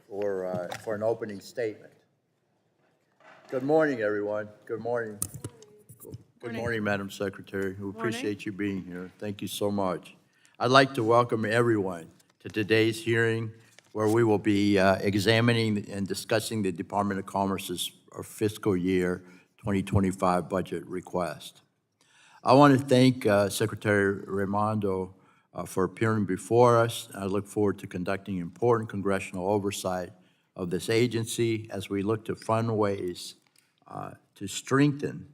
for an opening statement. Good morning, everyone. Good morning. Good morning, Madam Secretary. We appreciate you being here. Thank you so much. I'd like to welcome everyone to today's hearing where we will be examining and discussing the Department of Commerce's fiscal year 2025 budget request. I want to thank Secretary Raimondo for appearing before us. I look forward to conducting important congressional oversight of this agency as we look to fund ways to strengthen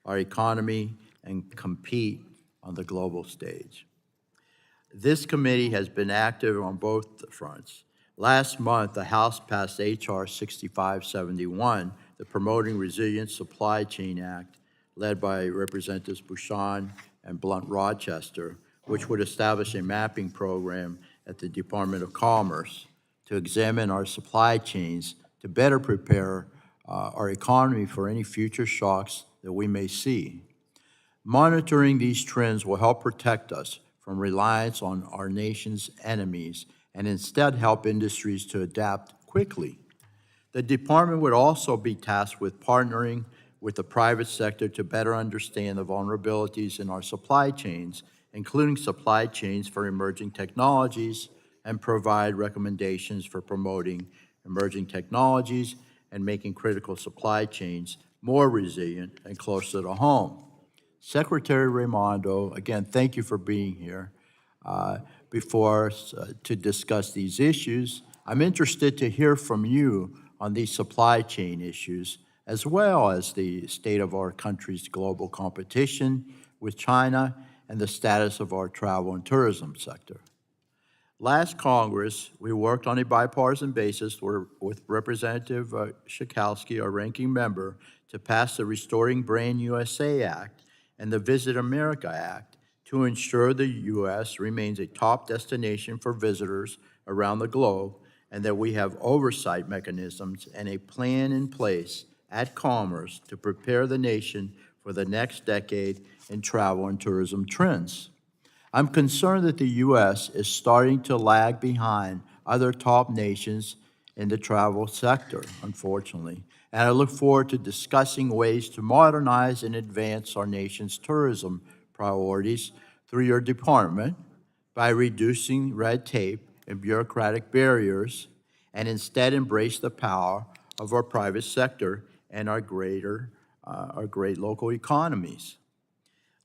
our economy and compete on the global stage. This committee has been active on both fronts. Last month, the House passed H.R. 6571, the Promoting Resilient Supply Chain Act, led by Representatives Bouchon and Blunt-Rochester, which would establish a mapping program at the Department of Commerce to examine our supply chains to better prepare our economy for any future shocks that we may see. Monitoring these trends will help protect us from reliance on our nation's enemies and instead help industries to adapt quickly. The department would also be tasked with partnering with the private sector to better understand the vulnerabilities in our supply chains, including supply chains for emerging technologies, and provide recommendations for promoting emerging technologies and making critical supply chains more resilient and closer to home. Secretary Raimondo, again, thank you for being here before us to discuss these issues. I'm interested to hear from you on these supply chain issues, as well as the state of our country's global competition with China and the status of our travel and tourism sector. Last Congress, we worked on a bipartisan basis with Representative Schakowsky, our ranking member, to pass the Restoring Brand USA Act and the Visit America Act to ensure the U.S. remains a top destination for visitors around the globe and that we have oversight mechanisms and a plan in place at Commerce to prepare the nation for the next decade in travel and tourism trends. I'm concerned that the U.S. is starting to lag behind other top nations in the travel sector, unfortunately, and I look forward to discussing ways to modernize and advance our nation's tourism priorities through your department by reducing red tape and bureaucratic barriers and instead embrace the power of our private sector and our great local economies.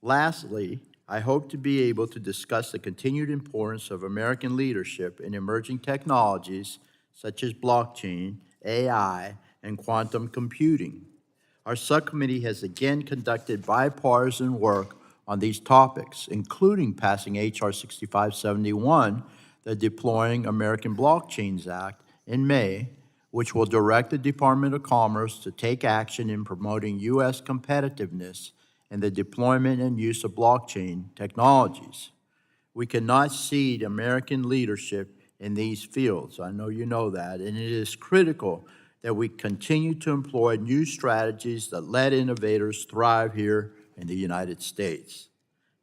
Lastly, I hope to be able to discuss the continued importance of American leadership in emerging technologies such as blockchain, AI, and quantum computing. Our subcommittee has again conducted bipartisan work on these topics, including passing H.R. 6571, the Deploying American Blockchains Act, in May, which will direct the Department of Commerce to take action in promoting U.S. competitiveness and the deployment and use of blockchain technologies. We cannot cede American leadership in these fields. I know you know that, and it is critical that we continue to employ new strategies that let innovators thrive here in the United States.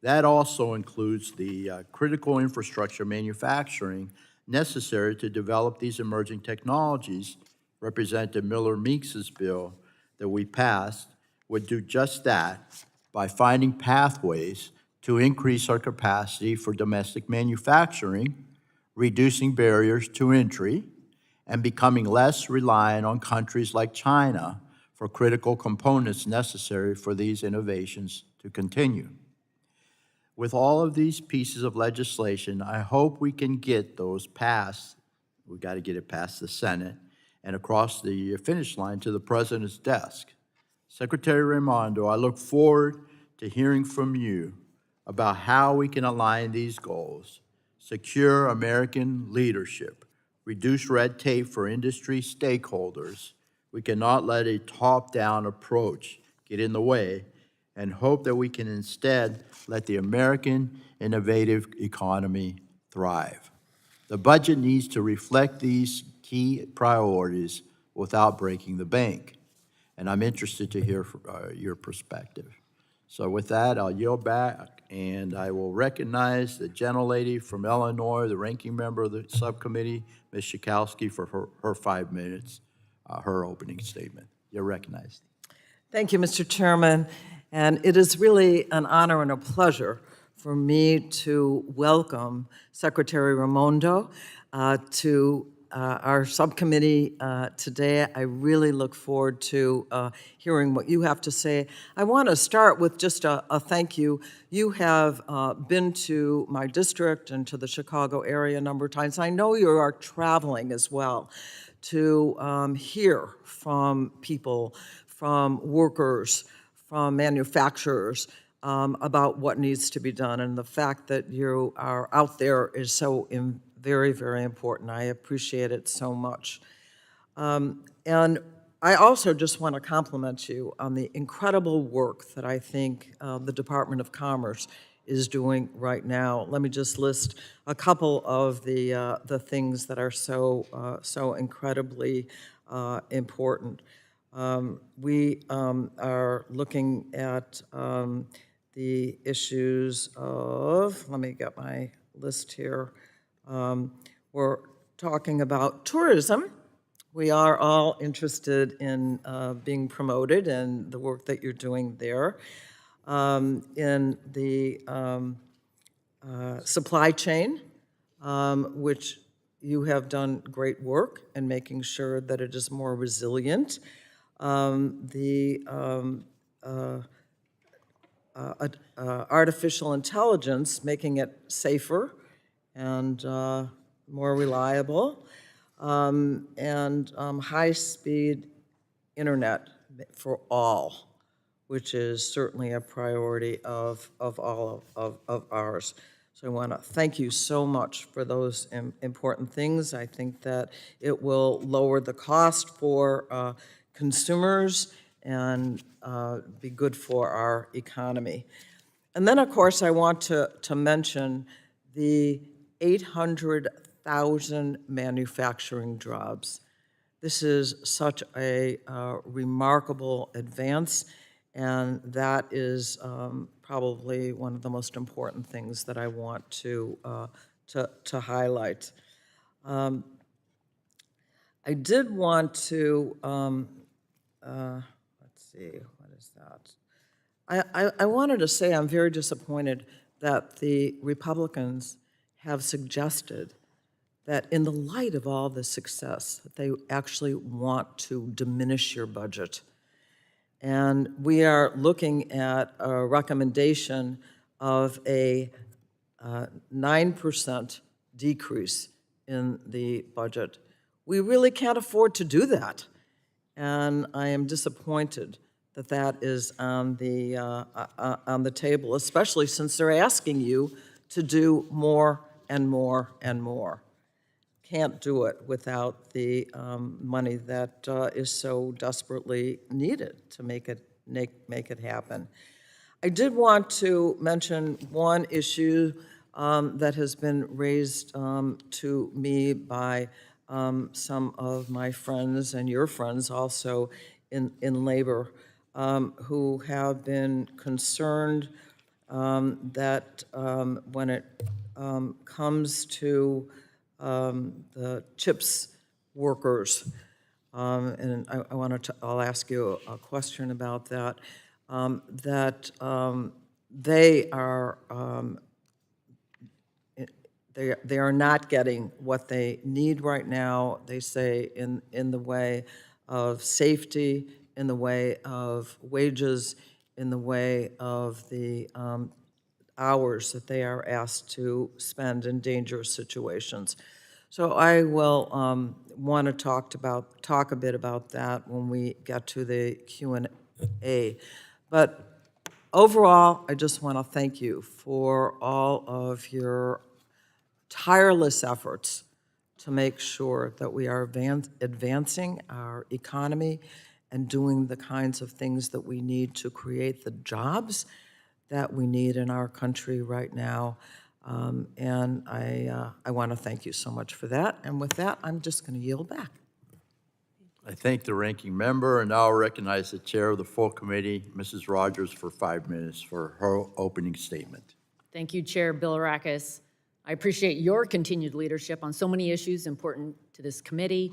That also includes the critical infrastructure manufacturing necessary to develop these emerging technologies. Representative Miller Meeks's bill that we passed would do just that by finding pathways to increase our capacity for domestic manufacturing, reducing barriers to entry, and becoming less reliant on countries like China for critical components necessary for these innovations to continue. With all of these pieces of legislation, I hope we can get those passed. We've got to get it past the Senate and across the finish line to the President's desk. Secretary Raimondo, I look forward to hearing from you about how we can align these goals, secure American leadership, reduce red tape for industry stakeholders. We cannot let a top-down approach get in the way, and hope that we can instead let the American innovative economy thrive. The budget needs to reflect these key priorities without breaking the bank, and I'm interested to hear your perspective. So with that, I'll yield back And I will recognize the gentlelady from Illinois, the ranking member of the subcommittee, Ms. Schakowsky, for her 5 minutes, her opening statement. You're recognized. Thank you, Mr. Chairman. And it is really an honor and a pleasure for me to welcome Secretary Raimondo to our subcommittee today. I really look forward to hearing what you have to say. I want to start with just a thank you. You have been to my district and to the Chicago area a number of times. I know you are traveling as well to hear from people, from workers, from manufacturers, about what needs to be done. And the fact that you are out there is so very, very important. I appreciate it so much. And I also just want to compliment you on the incredible work that I think the Department of Commerce is doing right now. Let me just list a couple of the things that are so incredibly important. We are looking at the issues of, let me get my list here. We're talking about tourism. We are all interested in being promoted and the work that you're doing there. In the supply chain, which you have done great work in making sure that it is more resilient. Artificial intelligence, making it safer and more reliable, and high-speed internet for all, which is certainly a priority of all of ours. So I want to thank you so much for those important things. I think that it will lower the cost for consumers and be good for our economy. And then, of course, I want to mention the 800,000 manufacturing jobs. This is such a remarkable advance, and that is probably one of the most important things that I want to highlight. I did want to, let's see, what is that? I wanted to say I'm very disappointed that the Republicans have suggested that in the light of all the success, they actually want to diminish your budget. And we are looking at a recommendation of a 9% decrease in the budget. We really can't afford to do that. And I am disappointed that that is on the table, especially since they're asking you to do more and more and more. Can't do it without the money that is so desperately needed to make it happen. I did want to mention one issue that has been raised to me by some of my friends and your friends also in labor, who have been concerned that when it comes to the CHIPS workers, and I'll ask you a question about that, that they are not getting what they need right now, they say, in the way of safety, in the way of wages, in the way of the hours that they are asked to spend in dangerous situations. So I will want to talk a bit about that when we get to the Q&A. But overall, I just want to thank you for all of your tireless efforts to make sure that we are advancing our economy and doing the kinds of things that we need to create the jobs that we need in our country right now. And I want to thank you so much for that. And with that, I'm just going to yield back. I thank the ranking member, and now I'll recognize the chair of the full committee, Mrs. Rogers, for 5 minutes for her opening statement. Thank you, Chair Bilirakis. I appreciate your continued leadership on so many issues important to this committee,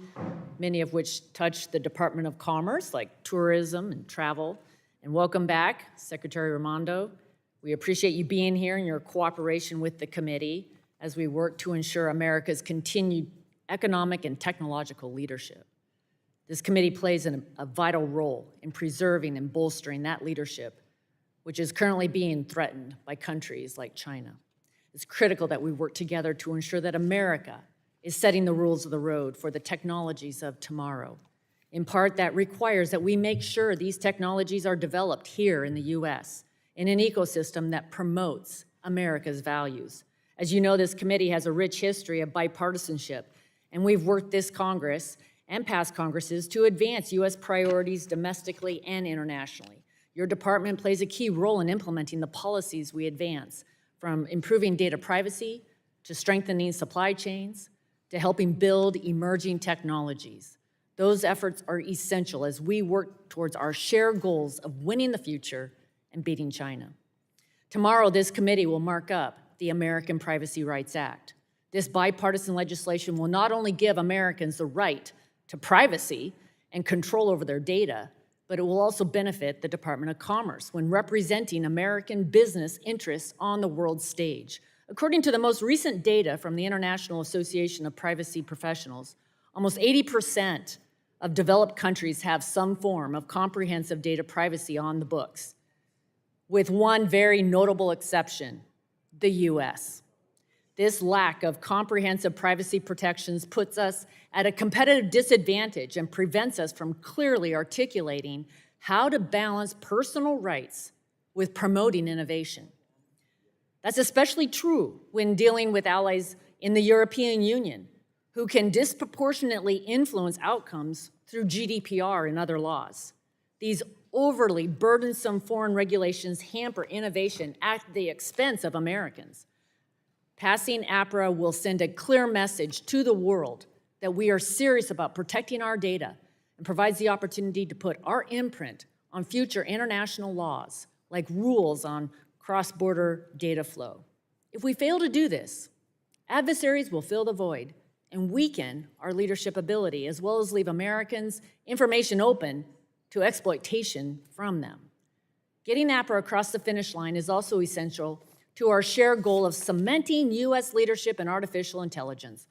many of which touch the Department of Commerce, like tourism and travel. And welcome back, Secretary Raimondo. We appreciate you being here and your cooperation with the committee as we work to ensure America's continued economic and technological leadership. This committee plays a vital role in preserving and bolstering that leadership, which is currently being threatened by countries like China. It's critical that we work together to ensure that America is setting the rules of the road for the technologies of tomorrow. In part, that requires that we make sure these technologies are developed here in the U.S. in an ecosystem that promotes America's values. As you know, this committee has a rich history of bipartisanship, and we've worked this Congress and past Congresses to advance U.S. priorities domestically and internationally. Your department plays a key role in implementing the policies we advance, from improving data privacy to strengthening supply chains to helping build emerging technologies. Those efforts are essential as we work towards our shared goals of winning the future and beating China. Tomorrow, this committee will mark up the American Privacy Rights Act. This bipartisan legislation will not only give Americans the right to privacy and control over their data, but it will also benefit the Department of Commerce when representing American business interests on the world stage. According to the most recent data from the International Association of Privacy Professionals, almost 80% of developed countries have some form of comprehensive data privacy on the books, with one very notable exception, the US. This lack of comprehensive privacy protections puts us at a competitive disadvantage and prevents us from clearly articulating how to balance personal rights with promoting innovation. That's especially true when dealing with allies in the European Union, who can disproportionately influence outcomes through GDPR and other laws. These overly burdensome foreign regulations hamper innovation at the expense of Americans. Passing APRA will send a clear message to the world that we are serious about protecting our data and provides the opportunity to put our imprint on future international laws, like rules on cross-border data flow. If we fail to do this, adversaries will fill the void and weaken our leadership ability, as well as leave Americans' information open to exploitation from them. Getting APRA across the finish line is also essential to our shared goal of cementing U.S. leadership in artificial intelligence.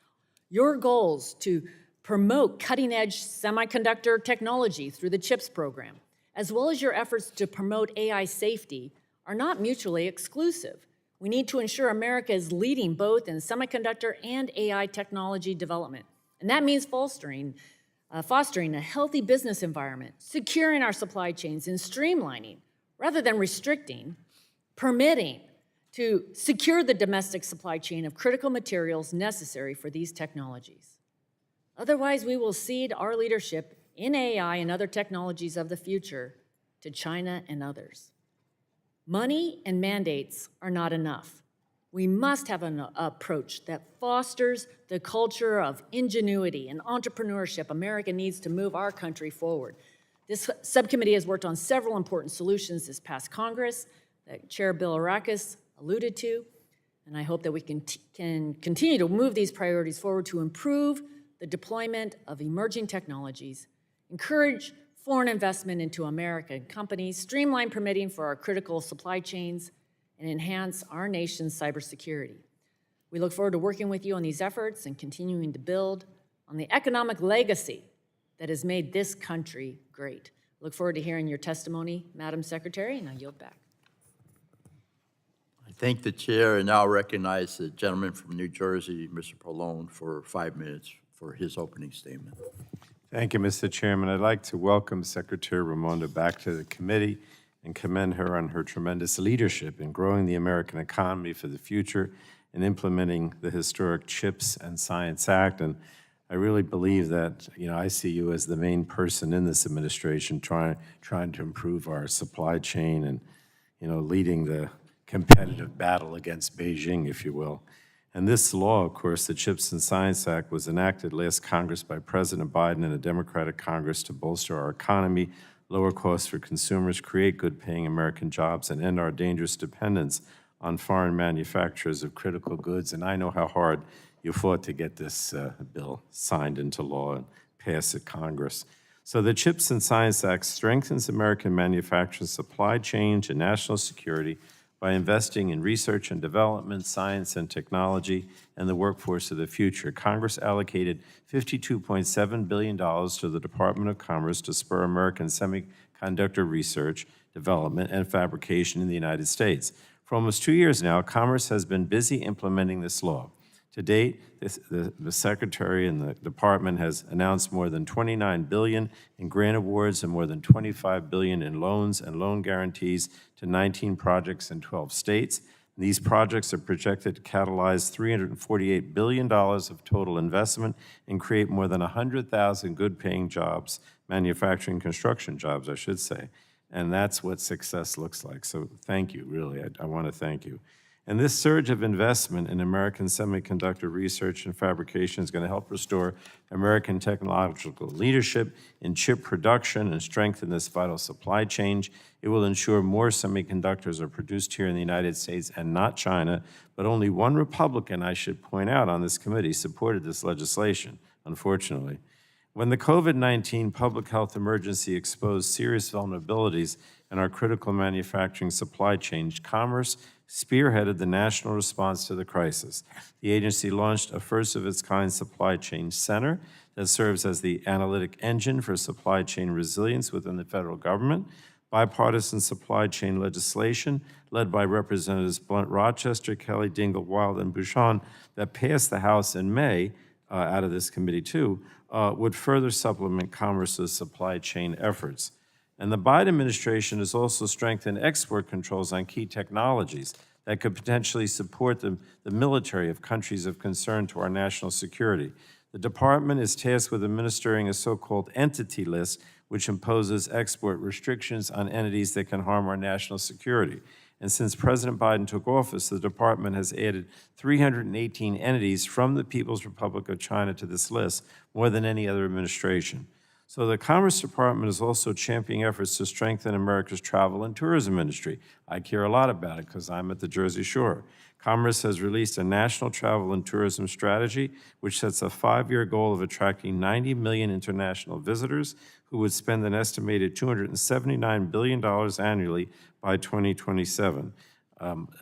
Your goals to promote cutting-edge semiconductor technology through the CHIPS program, as well as your efforts to promote AI safety, are not mutually exclusive. We need to ensure America is leading both in semiconductor and AI technology development. And that means fostering a healthy business environment, securing our supply chains, and streamlining, rather than restricting, permitting, to secure the domestic supply chain of critical materials necessary for these technologies. Otherwise, we will cede our leadership in AI and other technologies of the future to China and others. Money and mandates are not enough. We must have an approach that fosters the culture of ingenuity and entrepreneurship America needs to move our country forward. This subcommittee has worked on several important solutions this past Congress that Chair Bilirakis alluded to, and I hope that we can continue to move these priorities forward to improve the deployment of emerging technologies, encourage foreign investment into American companies, streamline permitting for our critical supply chains, and enhance our nation's cybersecurity. We look forward to working with you on these efforts and continuing to build on the economic legacy that has made this country great. Look forward to hearing your testimony, Madam Secretary, and I yield back. I thank the chair and now recognize the gentleman from New Jersey, Mr. Pallone, for 5 minutes for his opening statement. Thank you, Mr. Chairman. I'd like to welcome Secretary Raimondo back to the committee and commend her on her tremendous leadership in growing the American economy for the future and implementing the historic CHIPS and Science Act. And I really believe that, I see you as the main person in this administration trying to improve our supply chain and, leading the competitive battle against Beijing, if you will. And this law, of course, the CHIPS and Science Act, was enacted last Congress by President Biden and a Democratic Congress to bolster our economy, lower costs for consumers, create good-paying American jobs, and end our dangerous dependence on foreign manufacturers of critical goods, and I know how hard you fought to get this bill signed into law and passed at Congress. So the CHIPS and Science Act strengthens American manufacturing supply chain and national security by investing in research and development, science and technology, and the workforce of the future. Congress allocated $52.7 billion to the Department of Commerce to spur American semiconductor research, development, and fabrication in the United States. For almost 2 years now, Commerce has been busy implementing this law. To date, the Secretary and the Department has announced more than $29 billion in grant awards and more than $25 billion in loans and loan guarantees to 19 projects in 12 states. These projects are projected to catalyze $348 billion of total investment and create more than 100,000 good-paying jobs, manufacturing construction jobs, I should say. And that's what success looks like. So thank you, really. I want to thank you. And this surge of investment in American semiconductor research and fabrication is going to help restore American technological leadership in chip production and strengthen this vital supply chain. It will ensure more semiconductors are produced here in the United States and not China, but only one Republican, I should point out, on this committee supported this legislation, unfortunately. When the COVID-19 public health emergency exposed serious vulnerabilities in our critical manufacturing supply chain, Commerce spearheaded the national response to the crisis. The agency launched a first-of-its-kind supply chain center that serves as the analytic engine for supply chain resilience within the federal government. Bipartisan supply chain legislation, led by Representatives Blunt Rochester, Kelly, Dingell, Wild, and Bouchon, that passed the House in May, out of this committee too, would further supplement Commerce's supply chain efforts. And the Biden administration has also strengthened export controls on key technologies that could potentially support the military of countries of concern to our national security. The department is tasked with administering a so-called entity list, which imposes export restrictions on entities that can harm our national security. And since President Biden took office, the department has added 318 entities from the People's Republic of China to this list, more than any other administration. So the Commerce Department is also championing efforts to strengthen America's travel and tourism industry. I care a lot about it because I'm at the Jersey Shore. Commerce has released a national travel and tourism strategy, which sets a 5-year goal of attracting 90 million international visitors who would spend an estimated $279 billion annually by 2027.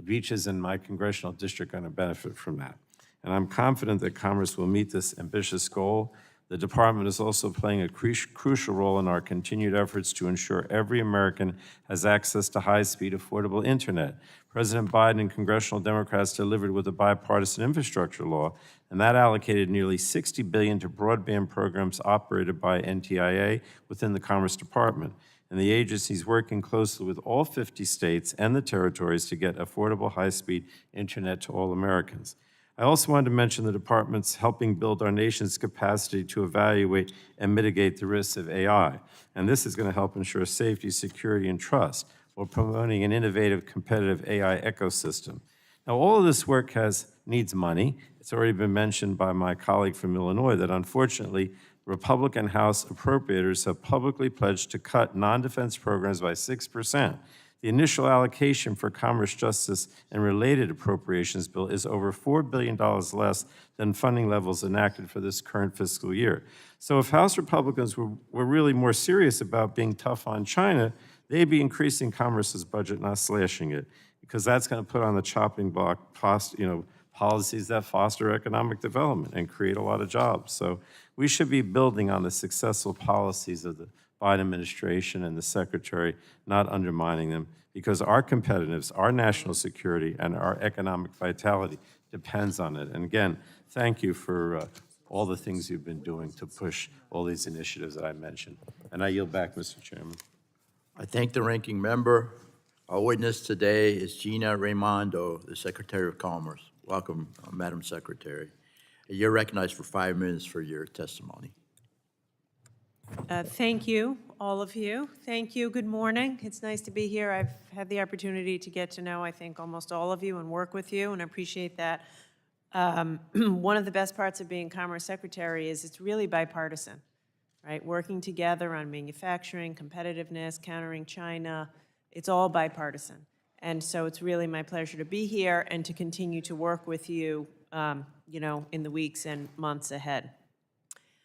Beaches in my congressional district are going to benefit from that. And I'm confident that Commerce will meet this ambitious goal. The department is also playing a crucial role in our continued efforts to ensure every American has access to high-speed, affordable internet. President Biden and congressional Democrats delivered with a bipartisan infrastructure law, and that allocated nearly $60 billion to broadband programs operated by NTIA within the Commerce Department. And the agency is working closely with all 50 states and the territories to get affordable, high-speed internet to all Americans. I also wanted to mention the department's helping build our nation's capacity to evaluate and mitigate the risks of AI. And this is going to help ensure safety, security, and trust while promoting an innovative, competitive AI ecosystem. Now, all of this work needs money. It's already been mentioned by my colleague from Illinois that unfortunately, Republican House appropriators have publicly pledged to cut non-defense programs by 6%. The initial allocation for Commerce, Justice, and related appropriations bill is over $4 billion less than funding levels enacted for this current fiscal year. So if House Republicans were really more serious about being tough on China, they'd be increasing Commerce's budget, not slashing it, because that's going to put on the chopping block policies that foster economic development and create a lot of jobs. So we should be building on the successful policies of the Biden administration and the Secretary, not undermining them, because our competitiveness, our national security, and our economic vitality depends on it. And again, thank you for all the things you've been doing to push all these initiatives that I mentioned. And I yield back, Mr. Chairman. I thank the ranking member. Our witness today is Gina Raimondo, the Secretary of Commerce. Welcome, Madam Secretary. You're recognized for 5 minutes for your testimony. Thank you, all of you. Thank you. Good morning. It's nice to be here. I've had the opportunity to get to know, I think, almost all of you and work with you, and I appreciate that. One of the best parts of being Commerce Secretary is it's really bipartisan, right? Working together on manufacturing, competitiveness, countering China. It's all bipartisan. And so it's really my pleasure to be here and to continue to work with you, you know, in the weeks and months ahead.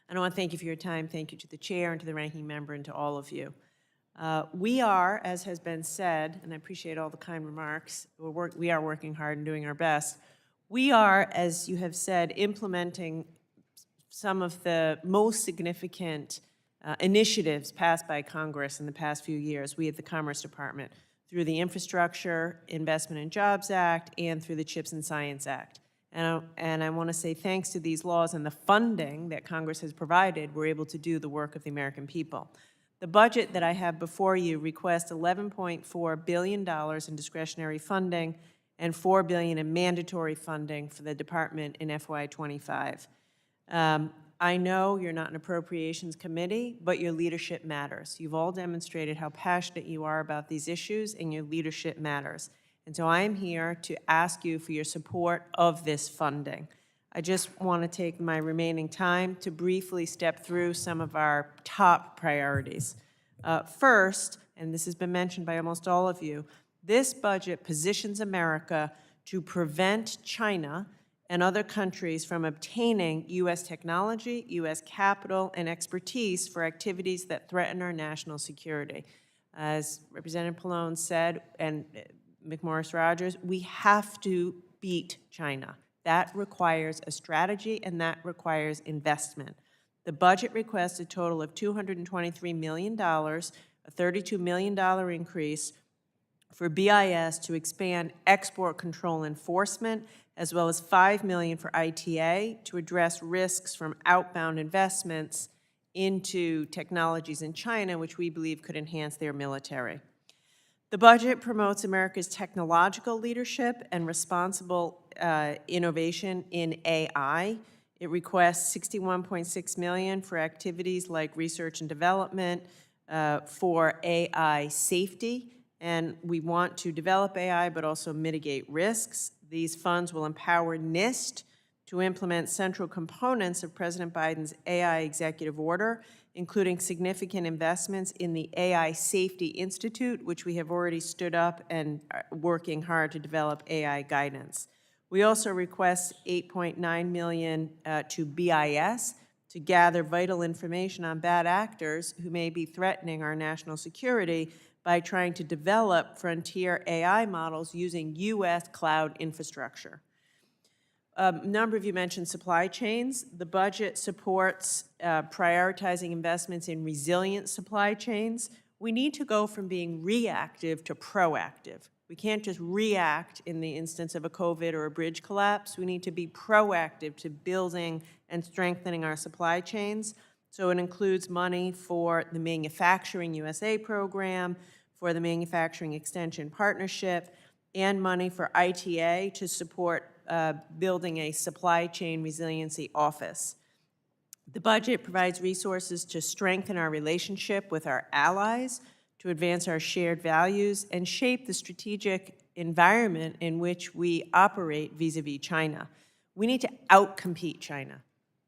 And I want to thank you for your time. Thank you to the chair and to the ranking member and to all of you. We are, as has been said, and I appreciate all the kind remarks, we are working hard and doing our best. We are, as you have said, implementing some of the most significant initiatives passed by Congress in the past few years, we at the Commerce Department, through the Infrastructure Investment and Jobs Act and through the CHIPS and Science Act. And I want to say thanks to these laws and the funding that Congress has provided, we're able to do the work of the American people. The budget that I have before you requests $11.4 billion in discretionary funding and $4 billion in mandatory funding for the department in FY25. I know you're not an appropriations committee, but your leadership matters. You've all demonstrated how passionate you are about these issues, and your leadership matters. And so I am here to ask you for your support of this funding. I just want to take my remaining time to briefly step through some of our top priorities. First, and this has been mentioned by almost all of you, this budget positions America to prevent China and other countries from obtaining U.S. technology, U.S. capital, and expertise for activities that threaten our national security. As Representative Pallone said, and McMorris-Rogers, we have to beat China. That requires a strategy, and that requires investment. The budget requests a total of $223 million, a $32 million increase for BIS to expand export control enforcement, as well as $5 million for ITA to address risks from outbound investments into technologies in China, which we believe could enhance their military. The budget promotes America's technological leadership and responsible innovation in AI. It requests $61.6 million for activities like research and development for AI safety, and we want to develop AI but also mitigate risks. These funds will empower NIST to implement central components of President Biden's AI executive order, including significant investments in the AI Safety Institute, which we have already stood up and are working hard to develop AI guidance. We also request $8.9 million to BIS to gather vital information on bad actors who may be threatening our national security by trying to develop frontier AI models using U.S. cloud infrastructure. A number of you mentioned supply chains. The budget supports prioritizing investments in resilient supply chains. We need to go from being reactive to proactive. We can't just react in the instance of a COVID or a bridge collapse. We need to be proactive to building and strengthening our supply chains. So it includes money for the Manufacturing USA program, for the Manufacturing Extension Partnership, and money for ITA to support building a supply chain resiliency office. The budget provides resources to strengthen our relationship with our allies, to advance our shared values, and shape the strategic environment in which we operate vis-a-vis China. We need to outcompete China.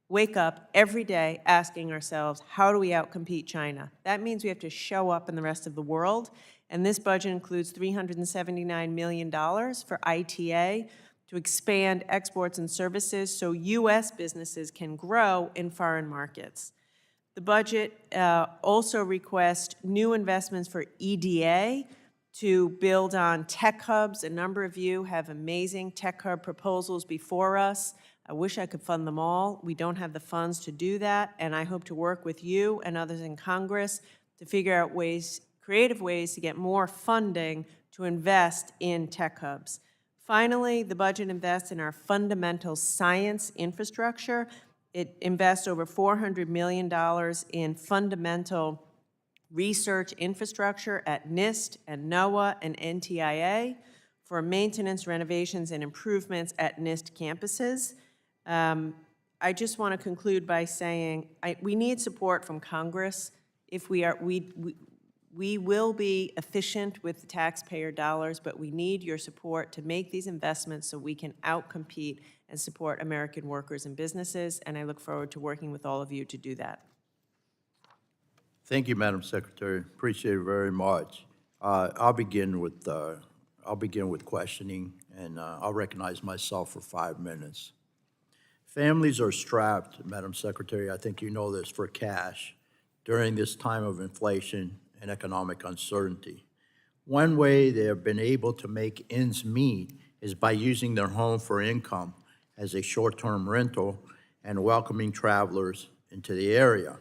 Wake up every day asking ourselves, how do we outcompete China? That means we have to show up in the rest of the world, and this budget includes $379 million for ITA to expand exports and services so U.S. businesses can grow in foreign markets. The budget also requests new investments for EDA to build on tech hubs. A number of you have amazing tech hub proposals before us. I wish I could fund them all. We don't have the funds to do that, and I hope to work with you and others in Congress to figure out ways, creative ways to get more funding to invest in tech hubs. Finally, the budget invests in our fundamental science infrastructure. It invests over $400 million in fundamental research infrastructure at NIST and NOAA and NTIA for maintenance, renovations, and improvements at NIST campuses. I just want to conclude by saying we need support from Congress. If we will be efficient with the taxpayer dollars, but we need your support to make these investments so we can outcompete and support American workers and businesses, and I look forward to working with all of you to do that. Thank you, Madam Secretary. Appreciate it very much. I'll begin with I'll begin with questioning, and I'll recognize myself for 5 minutes. Families are strapped, Madam Secretary, I think you know this, for cash during this time of inflation and economic uncertainty. One way they have been able to make ends meet is by using their home for income as a short-term rental and welcoming travelers into the area.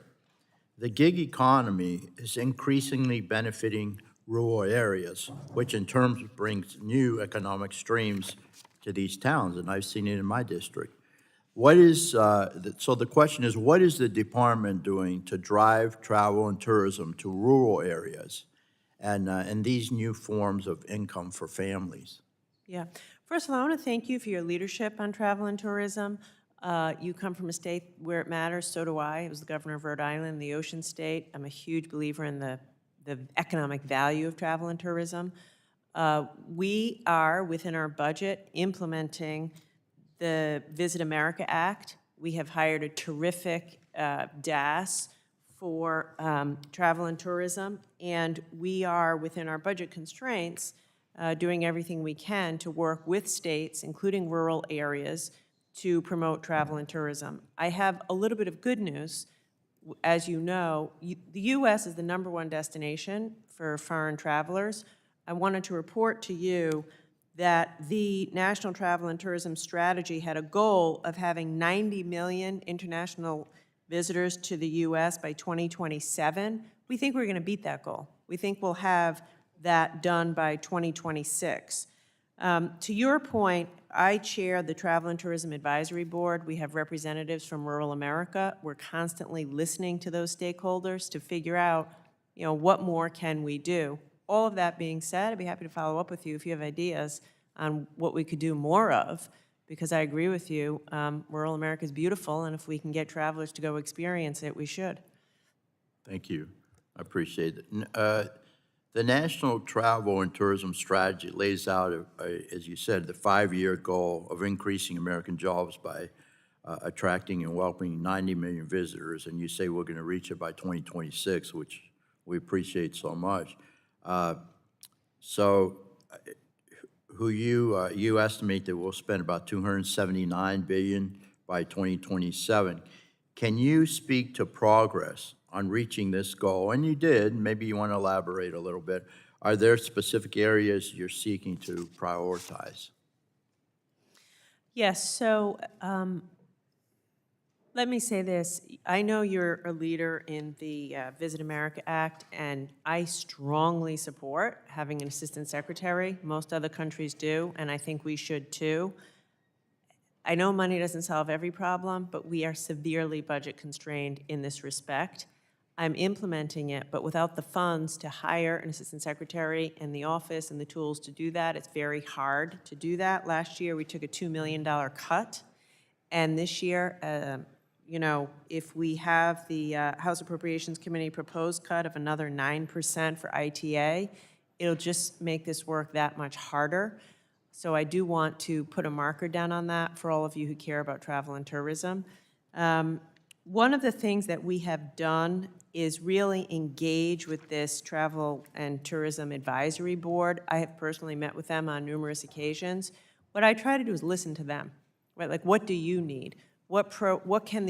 The gig economy is increasingly benefiting rural areas, which in turn brings new economic streams to these towns, and I've seen it in my district. So the question is, what is the department doing to drive travel and tourism to rural areas and these new forms of income for families? Yeah. First of all, I want to thank you for your leadership on travel and tourism. You come from a state where it matters, so do I. I was the governor of Rhode Island, the ocean state. I'm a huge believer in the economic value of travel and tourism. We are, within our budget, implementing the Visit America Act. We have hired a terrific DAS for travel and tourism, and we are, within our budget constraints, doing everything we can to work with states, including rural areas, to promote travel and tourism. I have a little bit of good news. As you know, the U.S. is the #1 destination for foreign travelers. I wanted to report to you that the National Travel and Tourism Strategy had a goal of having 90 million international visitors to the U.S. by 2027. We think we're going to beat that goal. We think we'll have that done by 2026. To your point, I chair the Travel and Tourism Advisory Board. We have representatives from rural America. We're constantly listening to those stakeholders to figure out, what more can we do. All of that being said, I'd be happy to follow up with you if you have ideas on what we could do more of, because I agree with you, rural America is beautiful, and if we can get travelers to go experience it, we should. Thank you. I appreciate it. The National Travel and Tourism Strategy lays out, as you said, the 5-year goal of increasing American jobs by attracting and welcoming 90 million visitors, and you say we're going to reach it by 2026, which we appreciate so much. You estimate that we'll spend about $279 billion by 2027. Can you speak to progress on reaching this goal? And you did. Maybe you want to elaborate a little bit. Are there specific areas you're seeking to prioritize? Yes, so let me say this. I know you're a leader in the Visit America Act, and I strongly support having an assistant secretary. Most other countries do, and I think we should too. I know money doesn't solve every problem, but we are severely budget constrained in this respect. I'm implementing it, but without the funds to hire an assistant secretary and the office and the tools to do that, it's very hard to do that. Last year, we took a $2 million cut, and this year, if we have the House Appropriations Committee proposed cut of another 9% for ITA, it'll just make this work that much harder. So I do want to put a marker down on that for all of you who care about travel and tourism. One of the things that we have done is really engage with this Travel and Tourism Advisory Board. I have personally met with them on numerous occasions. What I try to do is listen to them, right? Like, what do you need? What can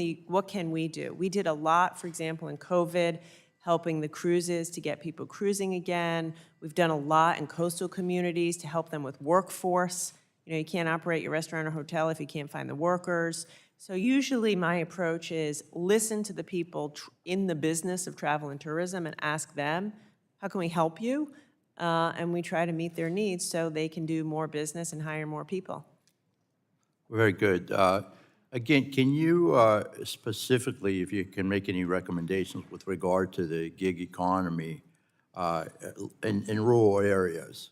we do? We did a lot, for example, in COVID, helping the cruises to get people cruising again. We've done a lot in coastal communities to help them with workforce. You can't operate your restaurant or hotel if you can't find the workers. So usually my approach is listen to the people in the business of travel and tourism and ask them, how can we help you? And we try to meet their needs so they can do more business and hire more people. Very good. Again, can you specifically, if you can make any recommendations with regard to the gig economy in rural areas?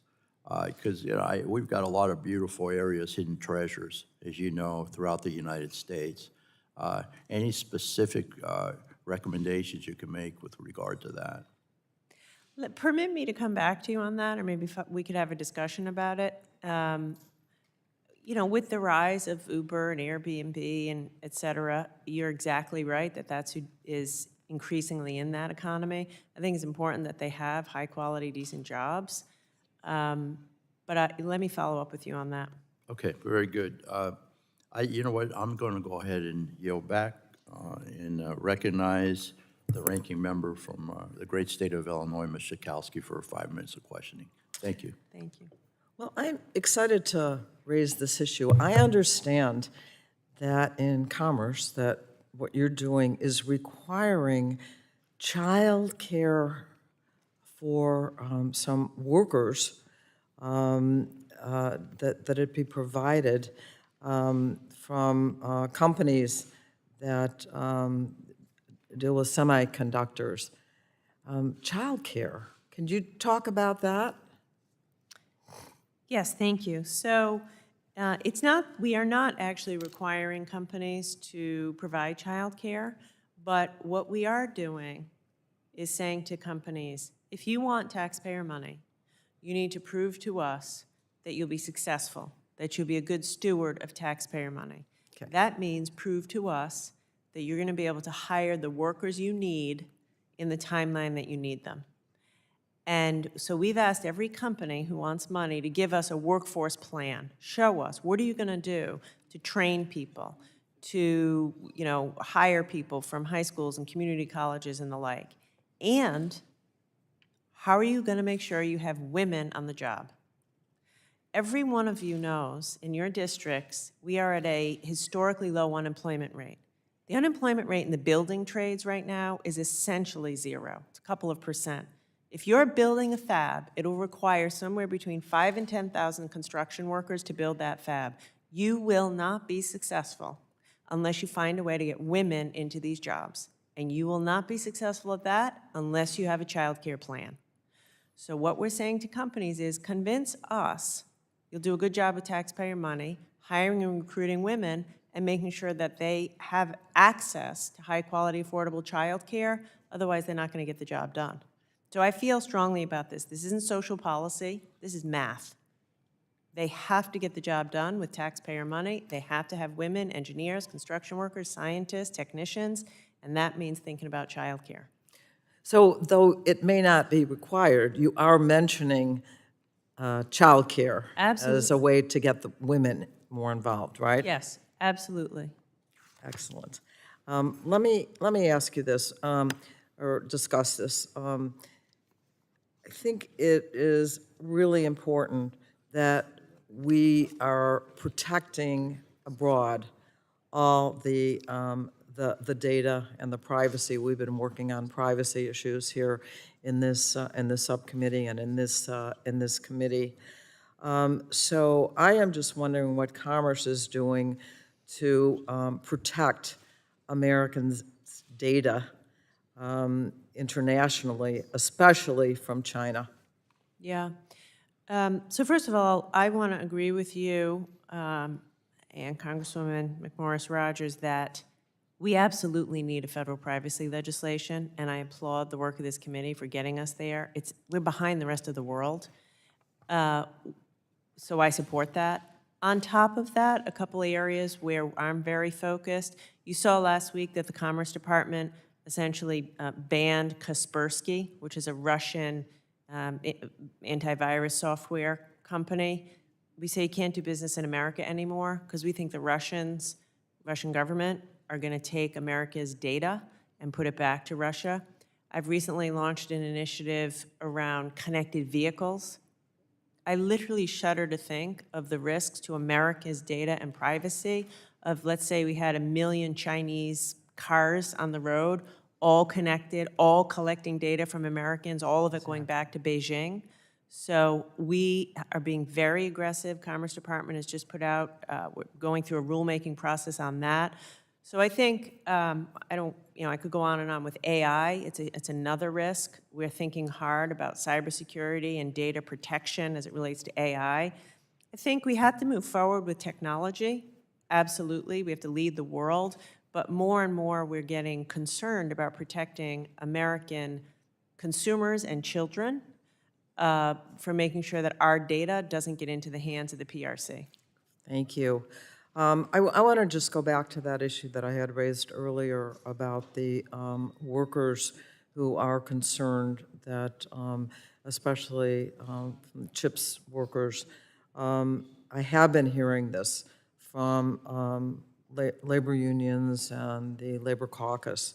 Because we've got a lot of beautiful areas, hidden treasures, as you know, throughout the United States. Any specific recommendations you can make with regard to that? Permit me to come back to you on that, or maybe we could have a discussion about it. With the rise of Uber and Airbnb and et cetera, you're exactly right that that's who is increasingly in that economy. I think it's important that they have high-quality, decent jobs. But But let me follow up with you on that. Okay, very good. You know what, I'm going to go ahead and yield back and recognize the ranking member from the great state of Illinois, Ms. Schakowsky, for 5 minutes of questioning. Thank you. Thank you. Well, I'm excited to raise this issue. I understand that in commerce, that what you're doing is requiring childcare for some workers, that it be provided from companies that deal with semiconductors. Childcare, can you talk about that? Yes, thank you. So we are not actually requiring companies to provide childcare, but what we are doing is saying to companies, if you want taxpayer money, you need to prove to us that you'll be successful, that you'll be a good steward of taxpayer money. Okay. That means prove to us that you're going to be able to hire the workers you need in the timeline that you need them. And so we've asked every company who wants money to give us a workforce plan. Show us, what are you going to do to train people, to hire people from high schools and community colleges and the like? And how are you going to make sure you have women on the job? Every one of you knows in your districts, we are at a historically low unemployment rate. The unemployment rate in the building trades right now is essentially zero. It's a couple of percent. If you're building a fab, it'll require somewhere between 5,000 and 10,000 construction workers to build that fab. You will not be successful unless you find a way to get women into these jobs. And you will not be successful at that unless you have a child care plan. So what we're saying to companies is convince us you'll do a good job with taxpayer money, hiring and recruiting women, and making sure that they have access to high-quality, affordable child care. Otherwise, they're not going to get the job done. So I feel strongly about this. This isn't social policy. This is math. They have to get the job done with taxpayer money. They have to have women, engineers, construction workers, scientists, technicians, and that means thinking about child care. So though it may not be required, you are mentioning childcare as a Absolutely. way to get the women more involved, right? Yes, absolutely. Excellent. Let me ask you this, or discuss this. I think it is really important that we are protecting abroad all the data and the privacy. We've been working on privacy issues here in this subcommittee and in this committee. So I am just wondering what Commerce is doing to protect Americans' data internationally, especially from China. Yeah. So first of all, I want to agree with you and Congresswoman McMorris-Rodgers that we absolutely need a federal privacy legislation, and I applaud the work of this committee for getting us there. We're behind the rest of the world, so I support that. On top of that, a couple of areas where I'm very focused. You saw last week that the Commerce Department essentially banned Kaspersky, which is a Russian antivirus software company. We say you can't do business in America anymore because we think the Russian government are going to take America's data and put it back to Russia. I've recently launched an initiative around connected vehicles. I literally shudder to think of the risks to America's data and privacy of, let's say we had 1 million Chinese cars on the road, all connected, all collecting data from Americans, all of it going back to Beijing. So we are being very aggressive. Commerce Department has just put out, we're going through a rulemaking process on that. So I think, I could go on and on with AI. It's another risk. We're thinking hard about cybersecurity and data protection as it relates to AI. I think we have to move forward with technology. Absolutely, we have to lead the world. But more and more, we're getting concerned about protecting American consumers and children for making sure that our data doesn't get into the hands of the PRC. Thank you. I want to just go back to that issue that I had raised earlier about the workers who are concerned that especially from CHIPS workers. I have been hearing this from labor unions and the Labor Caucus,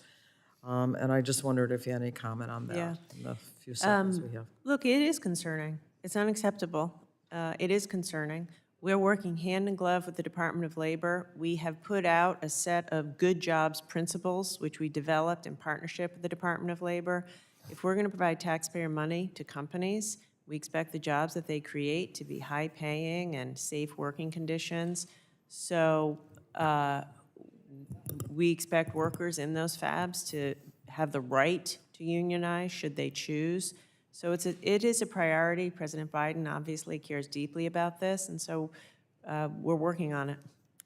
and I just wondered if you had any comment on that Yeah. in the few seconds we have. Look, it is concerning. It's unacceptable. It is concerning. We're working hand in glove with the Department of Labor. We have put out a set of good jobs principles, which we developed in partnership with the Department of Labor. If we're going to provide taxpayer money to companies, we expect the jobs that they create to be high-paying and safe working conditions. So we expect workers in those fabs to have the right to unionize should they choose. So it is a priority. President Biden obviously cares deeply about this, and so we're working on it.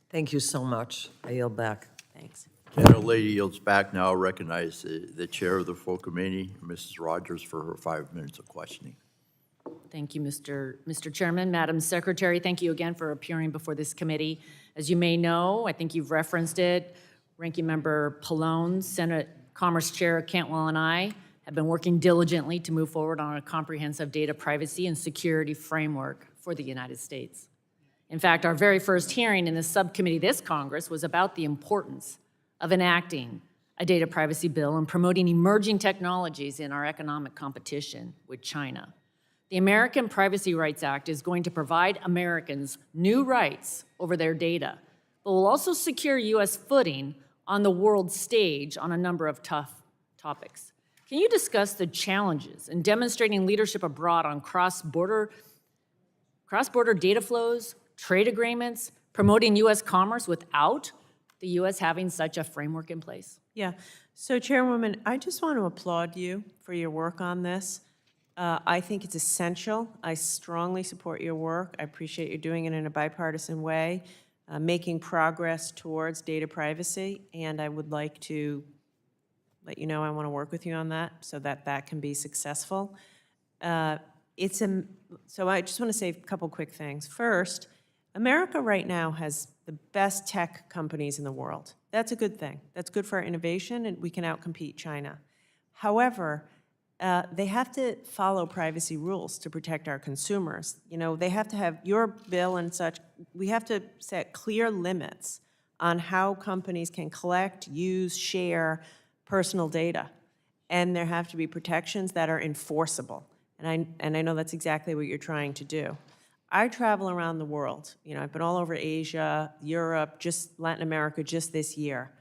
Thank you so much. I yield back. Thanks. Gentlelady yields back now. Recognize the chair of the full committee, Mrs. Rogers, for her 5 minutes of questioning. Thank you, Mr. Chairman. Madam Secretary, thank you again for appearing before this committee. As you may know, I think you've referenced it, Ranking Member Pallone, Senate Commerce Chair Cantwell, and I have been working diligently to move forward on a comprehensive data privacy and security framework for the United States. In fact, our very first hearing in the subcommittee this Congress was about the importance of enacting a data privacy bill and promoting emerging technologies in our economic competition with China. The American Privacy Rights Act is going to provide Americans new rights over their data, but will also secure U.S. footing on the world stage on a number of tough topics. Can you discuss the challenges in demonstrating leadership abroad on cross-border data flows, trade agreements, promoting U.S. commerce without the U.S. having such a framework in place? Yeah. So, Chairwoman, I just want to applaud you for your work on this. I think it's essential. I strongly support your work. I appreciate you doing it in a bipartisan way, making progress towards data privacy, and I would like to let you know I want to work with you on that so that that can be successful. So I just want to say a couple quick things. First, America right now has the best tech companies in the world. That's a good thing. That's good for our innovation, and we can outcompete China. However, they have to follow privacy rules to protect our consumers. You know, they have to have your bill and such. We have to set clear limits on how companies can collect, use, share personal data. And there have to be protections that are enforceable. And I know that's exactly what you're trying to do. I travel around the world. You know, I've been all over Asia, Europe, just Latin America just this year.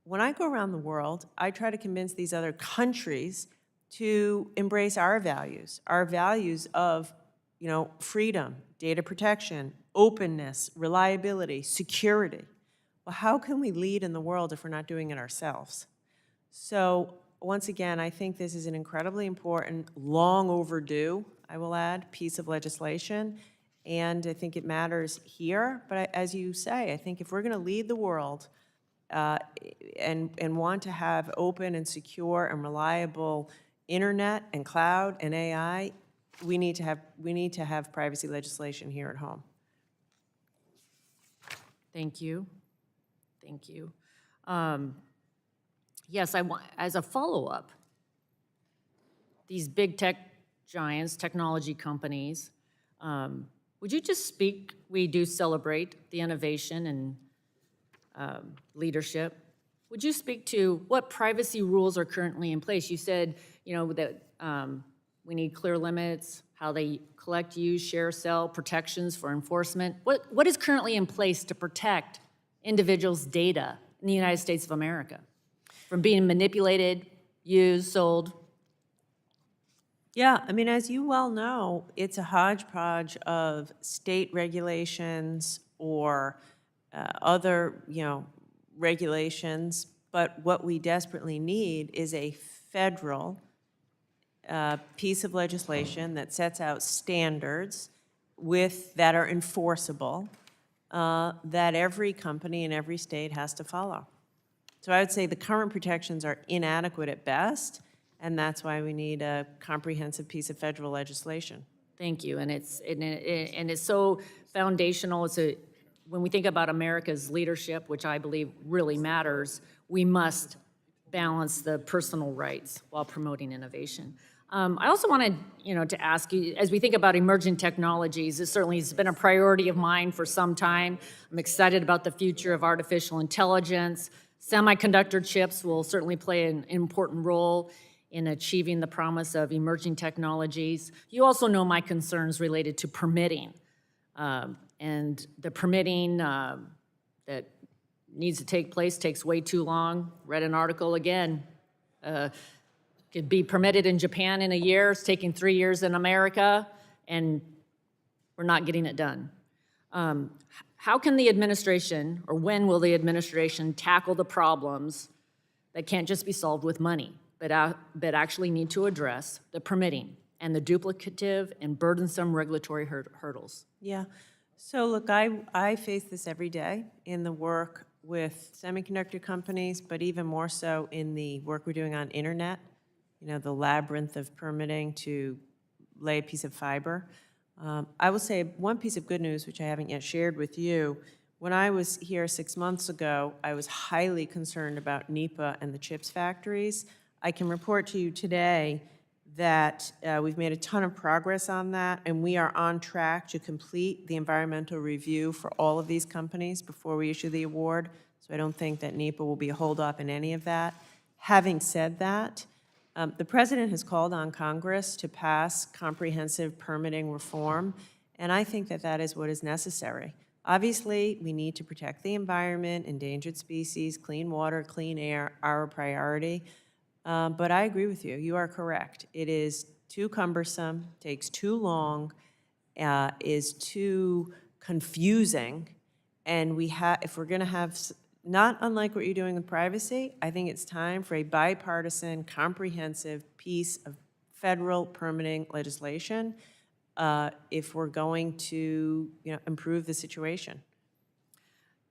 When I go around the world, I try to convince these other countries to embrace our values of, you know, freedom, data protection, openness, reliability, security. Well, how can we lead in the world if we're not doing it ourselves? So once again, I think this is an incredibly important, long overdue, I will add, piece of legislation. And I think it matters here. But as you say, I think if we're going to lead the world and want to have open and secure and reliable internet and cloud and AI, we need to have privacy legislation here at home. Thank you. Thank you. Yes, I want, as a follow-up, these big tech giants, technology companies, would you just speak, we do celebrate the innovation and leadership. Would you speak to what privacy rules are currently in place? You said, you know, that we need clear limits, how they collect, use, share, sell, protections for enforcement. What is currently in place to protect individuals' data in the United States of America from being manipulated, used, sold? Yeah, I mean, as you well know, it's a hodgepodge of state regulations or other, you know, regulations. But what we desperately need is a federal piece of legislation that sets out standards that are enforceable, that every company in every state has to follow. So I would say the current protections are inadequate at best, and that's why we need a comprehensive piece of federal legislation. Thank you, and it's so foundational. When we think about America's leadership, which I believe really matters, we must balance the personal rights while promoting innovation. I also wanted, to ask you, as we think about emerging technologies, it certainly has been a priority of mine for some time. I'm excited about the future of artificial intelligence. Semiconductor chips will certainly play an important role in achieving the promise of emerging technologies. You also know my concerns related to permitting. And the permitting that needs to take place takes way too long. Read an article again. Could be permitted in Japan in a year. It's taking 3 years in America, and we're not getting it done. How can the administration, or when will the administration tackle the problems that can't just be solved with money, but actually need to address the permitting and the duplicative and burdensome regulatory hurdles? Yeah. So look, I face this every day in the work with semiconductor companies, but even more so in the work we're doing on internet, the labyrinth of permitting to lay a piece of fiber. I will say one piece of good news, which I haven't yet shared with you. When I was here 6 months ago, I was highly concerned about NEPA and the chips factories. I can report to you today that we've made a ton of progress on that, and we are on track to complete the environmental review for all of these companies before we issue the award. So I don't think that NEPA will be a holdup in any of that. Having said that, the President has called on Congress to pass comprehensive permitting reform, and I think that that is what is necessary. Obviously, we need to protect the environment, endangered species, clean water, clean air are a priority. But I agree with you. You are correct. It is too cumbersome, takes too long, is too confusing, and if we're going to have, not unlike what you're doing with privacy, I think it's time for a bipartisan, comprehensive piece of federal permitting legislation if we're going to, improve the situation.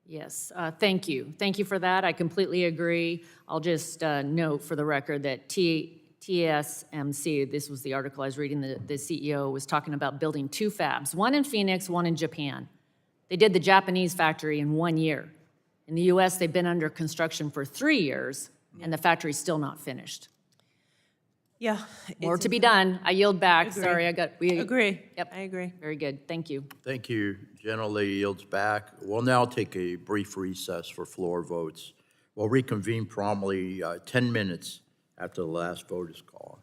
Yes, thank you. Thank you for that. I completely agree. I'll just note for the record that TSMC, this was the article I was reading, the CEO was talking about building 2 fabs, one in Phoenix, one in Japan. They did the Japanese factory in 1 year. In the US, they've been under construction for 3 years, and the factory's still not finished. Yeah. More to be done. I yield back. Agree. Sorry, Agree. Yep. I agree. Very good. Thank you. Thank you. Generally yields back. We'll now take a brief recess for floor votes. We'll reconvene promptly 10 minutes after the last vote is called.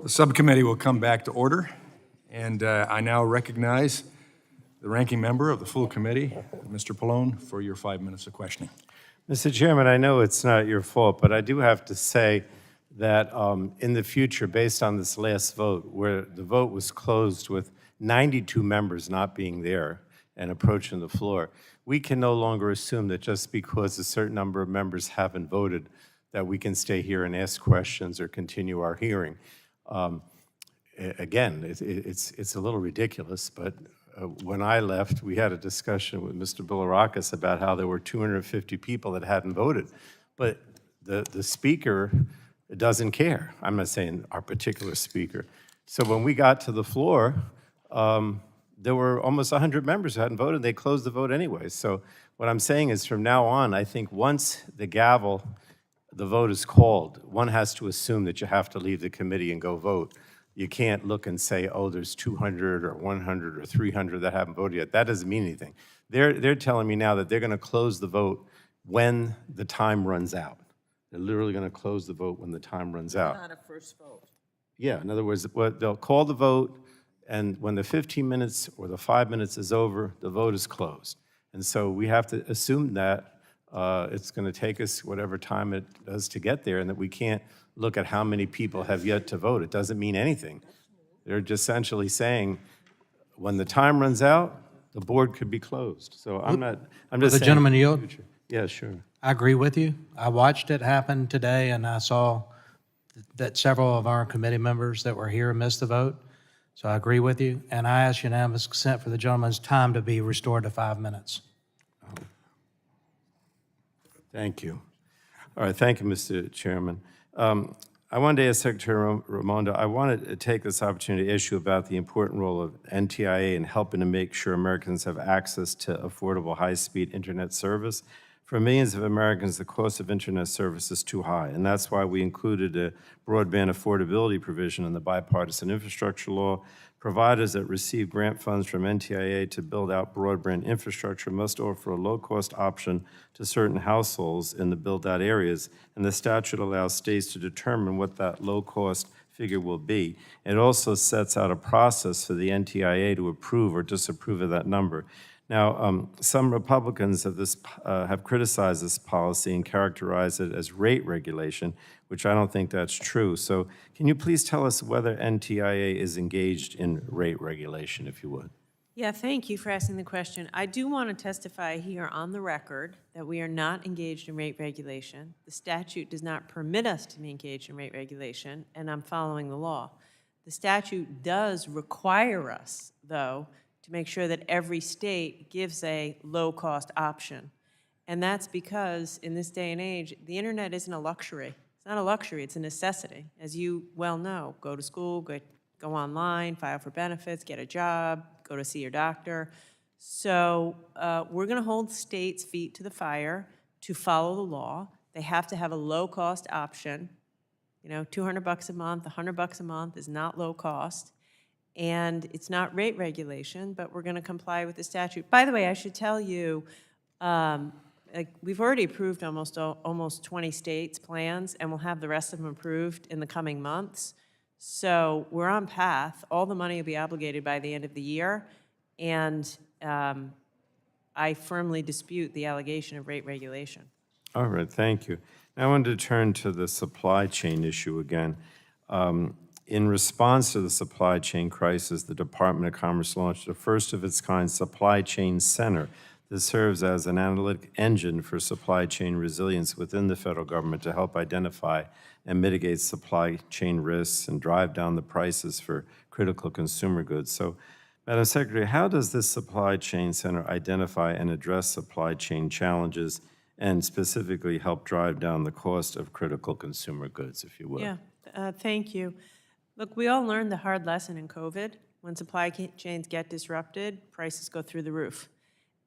The subcommittee will come back to order, and I now recognize the ranking member of the full committee, Mr. Pallone, for your 5 minutes of questioning. Mr. Chairman, I know it's not your fault, but I do have to say that in the future, based on this last vote, where the vote was closed with 92 members not being there and approaching the floor, we can no longer assume that just because a certain number of members haven't voted, that we can stay here and ask questions or continue our hearing. Again, it's a little ridiculous, but when I left, we had a discussion with Mr. Bilirakis about how there were 250 people that hadn't voted. But the speaker doesn't care. I'm not saying our particular speaker. So when we got to the floor, there were almost 100 members who hadn't voted. They closed the vote anyway. So what I'm saying is from now on, I think once the vote is called, one has to assume that you have to leave the committee and go vote. You can't look and say, oh, there's 200 or 100 or 300 that haven't voted yet. That doesn't mean anything. They're telling me now that they're going to close the vote when the time runs out. They're literally going to close the vote when the time runs out. Not a first vote. Yeah, in other words, they'll call the vote, and when the 15 minutes or the 5 minutes is over, the vote is closed. And so we have to assume that it's going to take us whatever time it does to get there, and that we can't look at how many people have yet to vote. It doesn't mean anything. They're just essentially saying, when the time runs out, the board could be closed. So I'm just The saying. gentleman yield? Yeah, sure. I agree with you. I watched it happen today, and I saw that several of our committee members that were here missed the vote. So I agree with you, and I ask unanimous consent for the gentleman's time to be restored to 5 minutes. Thank you. All right, thank you, Mr. Chairman. I wanted to ask Secretary Raimondo, I wanted to take this opportunity to ask you about the important role of NTIA in helping to make sure Americans have access to affordable high-speed internet service. For millions of Americans, the cost of internet service is too high, and that's why we included a broadband affordability provision in the bipartisan infrastructure law. Providers that receive grant funds from NTIA to build out broadband infrastructure must offer a low-cost option to certain households in the build-out areas, and the statute allows states to determine what that low-cost figure will be. It also sets out a process for the NTIA to approve or disapprove of that number. Now, some Republicans have criticized this policy and characterized it as rate regulation, which I don't think that's true. So can you please tell us whether NTIA is engaged in rate regulation, if you would? Yeah, thank you for asking the question. I do want to testify here on the record that we are not engaged in rate regulation. The statute does not permit us to be engaged in rate regulation, and I'm following the law. The statute does require us, though, to make sure that every state gives a low-cost option. And that's because in this day and age, the internet isn't a luxury. It's not a luxury, it's a necessity. As you well know, go to school, go online, file for benefits, get a job, go to see your doctor. So we're gonna hold states' feet to the fire to follow the law. They have to have a low-cost option. You know, $200 a month, $100 a month is not low cost. And it's not rate regulation, but we're going to comply with the statute. By the way, I should tell you, we've already approved almost 20 states' plans, and we'll have the rest of them approved in the coming months. So we're on path. All the money will be obligated by the end of the year, and I firmly dispute the allegation of rate regulation. All right, thank you. Now I wanted to turn to the supply chain issue again. In response to the supply chain crisis, the Department of Commerce launched a first-of-its-kind supply chain center that serves as an analytic engine for supply chain resilience within the federal government to help identify and mitigate supply chain risks and drive down the prices for critical consumer goods. So, Madam Secretary, how does this supply chain center identify and address supply chain challenges and specifically help drive down the cost of critical consumer goods, if you will? Yeah, thank you. Look, we all learned the hard lesson in COVID. When supply chains get disrupted, prices go through the roof.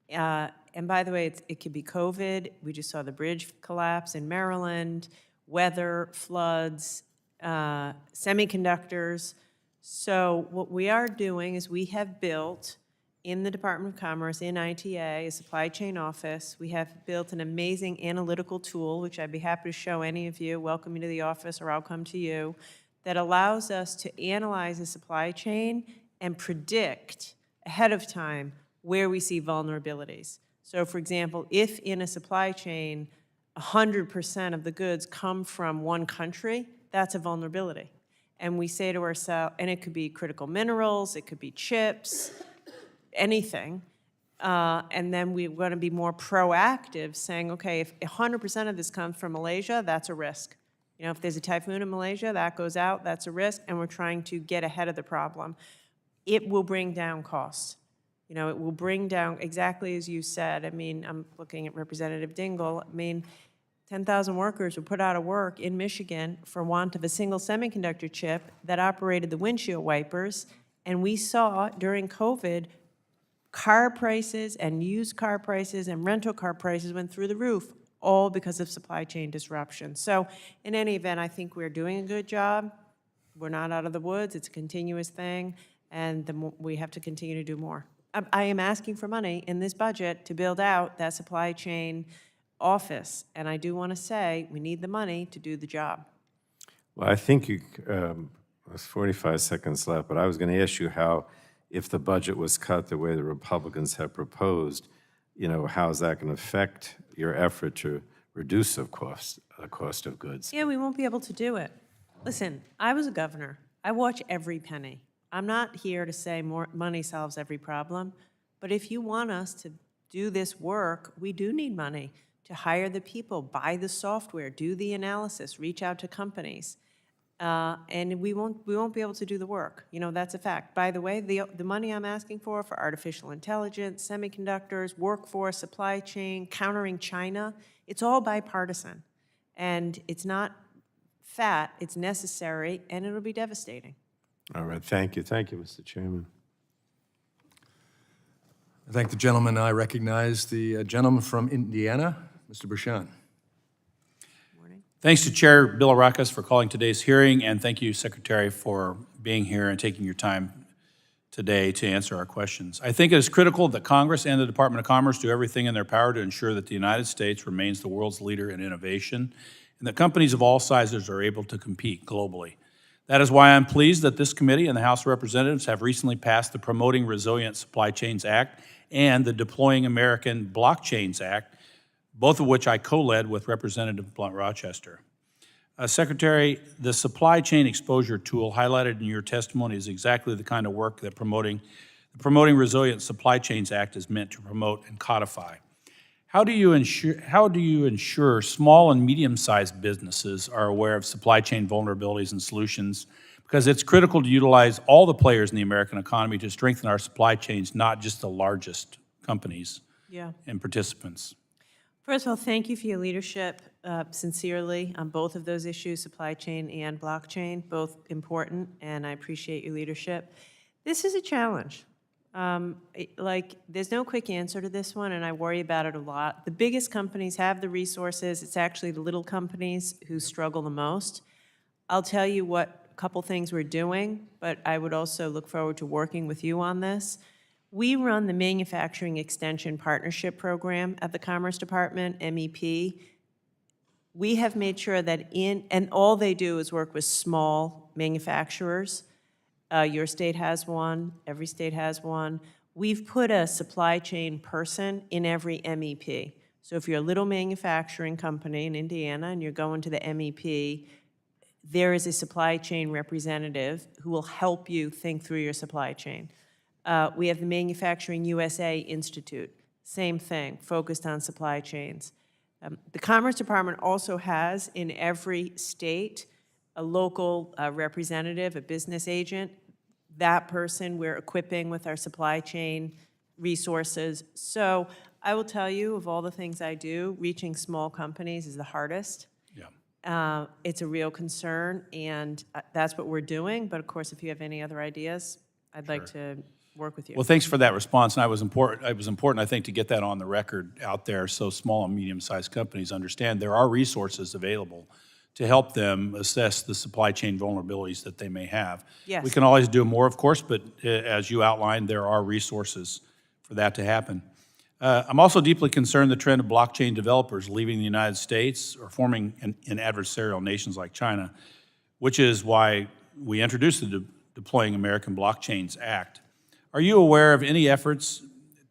And by the way, it could be COVID. We just saw the bridge collapse in Maryland, weather, floods, semiconductors. So what we are doing is we have built in the Department of Commerce, in ITA, a supply chain office. We have built an amazing analytical tool, which I'd be happy to show any of you. Welcome you to the office, or I'll come to you, that allows us to analyze the supply chain and predict ahead of time where we see vulnerabilities. So for example, if in a supply chain 100% of the goods come from one country, that's a vulnerability. And we say to ourselves, and it could be critical minerals, it could be chips, anything, and then we want to be more proactive, saying, okay, if 100% of this comes from Malaysia, that's a risk. You know, if there's a typhoon in Malaysia, that goes out, that's a risk, and we're trying to get ahead of the problem. It will bring down costs. You know, it will bring down, exactly as you said, I mean, I'm looking at Representative Dingell, I mean, 10,000 workers were put out of work in Michigan for want of a single semiconductor chip that operated the windshield wipers, and we saw during COVID, car prices and used car prices and rental car prices went through the roof, all because of supply chain disruption. So in any event, I think we're doing a good job. We're not out of the woods. It's a continuous thing, and we have to continue to do more. I am asking for money in this budget to build out that supply chain office, and I do want to say we need the money to do the job. Well, I think you, there's 45 seconds left, but I was going to ask you how, if the budget was cut the way the Republicans have proposed, you know, how is that going to affect your effort to reduce the cost of goods? Yeah, we won't be able to do it. Listen, I was a governor. I watch every penny. I'm not here to say more money solves every problem, but if you want us to do this work, we do need money to hire the people, buy the software, do the analysis, reach out to companies. And we won't be able to do the work. You know, that's a fact. By the way, the money I'm asking for artificial intelligence, semiconductors, workforce, supply chain, countering China, it's all bipartisan. And it's not fat, it's necessary, and it'll be devastating. All right, thank you. Thank you, Mr. Chairman. I thank the gentleman. I recognize the gentleman from Indiana, Mr. Bouchon. Thanks to Chair Bill Aracas for calling today's hearing, and thank you, Secretary, for being here and taking your time today to answer our questions. I think it is critical that Congress and the Department of Commerce do everything in their power to ensure that the United States remains the world's leader in innovation and that companies of all sizes are able to compete globally. That is why I'm pleased that this committee and the House of Representatives have recently passed the Promoting Resilient Supply Chains Act and the Deploying American Blockchains Act, both of which I co-led with Representative Blunt Rochester. Secretary, the supply chain exposure tool highlighted in your testimony is exactly the kind of work that the Promoting Resilient Supply Chains Act is meant to promote and codify. How do you ensure small and medium-sized businesses are aware of supply chain vulnerabilities and solutions? Because it's critical to utilize all the players in the American economy to strengthen our supply chains, not just the largest companies and participants. First of all, thank you for your leadership, sincerely, on both of those issues, supply chain and blockchain, both important, and I appreciate your leadership. This is a challenge. There's no quick answer to this one, and I worry about it a lot. The biggest companies have the resources. It's actually the little companies who struggle the most. I'll tell you what a couple things we're doing, but I would also look forward to working with you on this. We run the Manufacturing Extension Partnership Program at the Commerce Department, MEP. We have made sure that and all they do is work with small manufacturers. Your state has one, every state has one. We've put a supply chain person in every MEP. So if you're a little manufacturing company in Indiana and you're going to the MEP, there is a supply chain representative who will help you think through your supply chain. We have the Manufacturing USA Institute, same thing, focused on supply chains. The Commerce Department also has in every state a local representative, a business agent. That person we're equipping with our supply chain resources. So I will tell you, of all the things I do, reaching small companies is the hardest. Yeah. It's a real concern, and that's what we're doing. But of course, if you have any other ideas, I'd like to work with you. Well, thanks for that response, and it was important, I think, to get that on the record out there so small and medium-sized companies understand there are resources available to help them assess the supply chain vulnerabilities that they may have. Yes. We can always do more, of course, but as you outlined, there are resources for that to happen. I'm also deeply concerned the trend of blockchain developers leaving the United States or forming in adversarial nations like China. which is why we introduced the Deploying American Blockchains Act. Are you aware of any efforts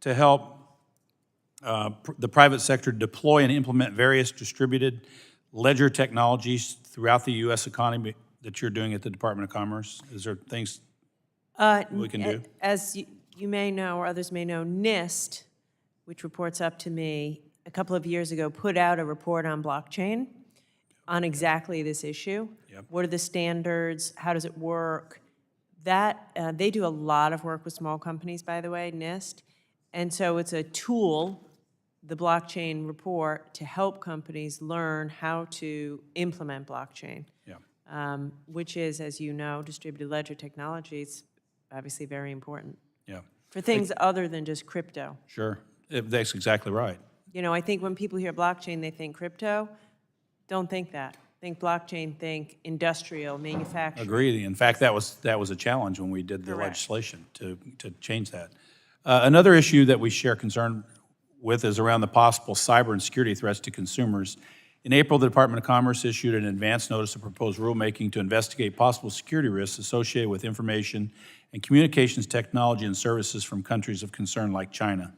to help the private sector deploy and implement various distributed ledger technologies throughout the U.S. economy that you're doing at the Department of Commerce? Is there things we can do? As you may know, or others may know, NIST, which reports up to me, a couple of years ago put out a report on blockchain on exactly this issue. Yep. What are the standards? How does it work? That, they do a lot of work with small companies, by the way, NIST. And so it's a tool, the blockchain report, to help companies learn how to implement blockchain. Yeah. Which is, as you know, distributed ledger technology is obviously very important Yeah. for things other than just crypto. Sure. That's exactly right. You know, I think when people hear blockchain, they think crypto. Don't think that. Think blockchain, think industrial, manufacturing. Agreed. In fact, that was a challenge when we did the Correct. legislation to change that. Another issue that we share concern with is around the possible cyber and security threats to consumers. In April, the Department of Commerce issued an advance notice of proposed rulemaking to investigate possible security risks associated with information and communications technology and services from countries of concern like China.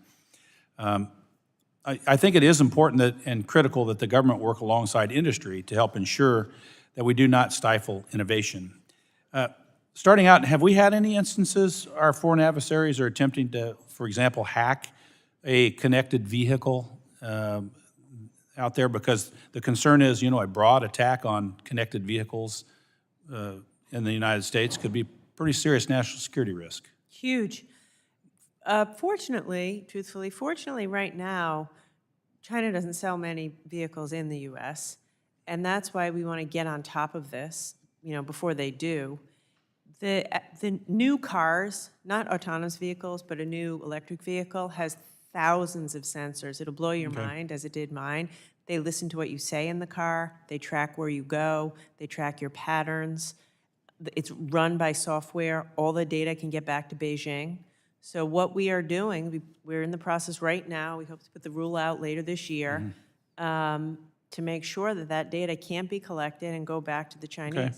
I think it is important and critical that the government work alongside industry to help ensure that we do not stifle innovation. Starting out, have we had any instances our foreign adversaries are attempting to, for example, hack a connected vehicle out there? Because the concern is, a broad attack on connected vehicles in the United States could be pretty serious national security risk. Huge. Fortunately, right now, China doesn't sell many vehicles in the U.S., and that's why we want to get on top of this, before they do. The new cars, not autonomous vehicles, but a new electric vehicle, has thousands of sensors. It'll blow your mind, as it did mine. They listen to what you say in the car. They track where you go. They track your patterns. It's run by software. All the data can get back to Beijing. So what we are doing, we're in the process right now, we hope to put the rule out later this year, to make sure that that data can't be collected and go back to the Chinese. Okay.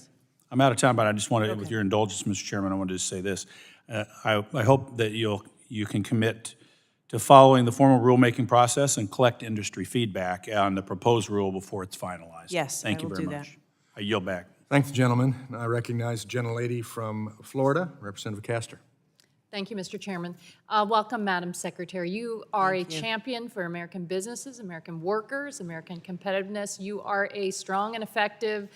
I'm out of time, but I just wanted, with your indulgence, Mr. Chairman, I wanted to say this. I hope that you can commit to following the formal rulemaking process and collect industry feedback on the proposed rule before it's finalized. Yes, Thank I you will very do much. that. I yield back. Thank the gentleman. And I recognize the gentlelady from Florida, Representative Castor. Thank you, Mr. Chairman. Welcome, Madam Secretary. You are a champion for American businesses, American workers, American competitiveness. You are a strong and effective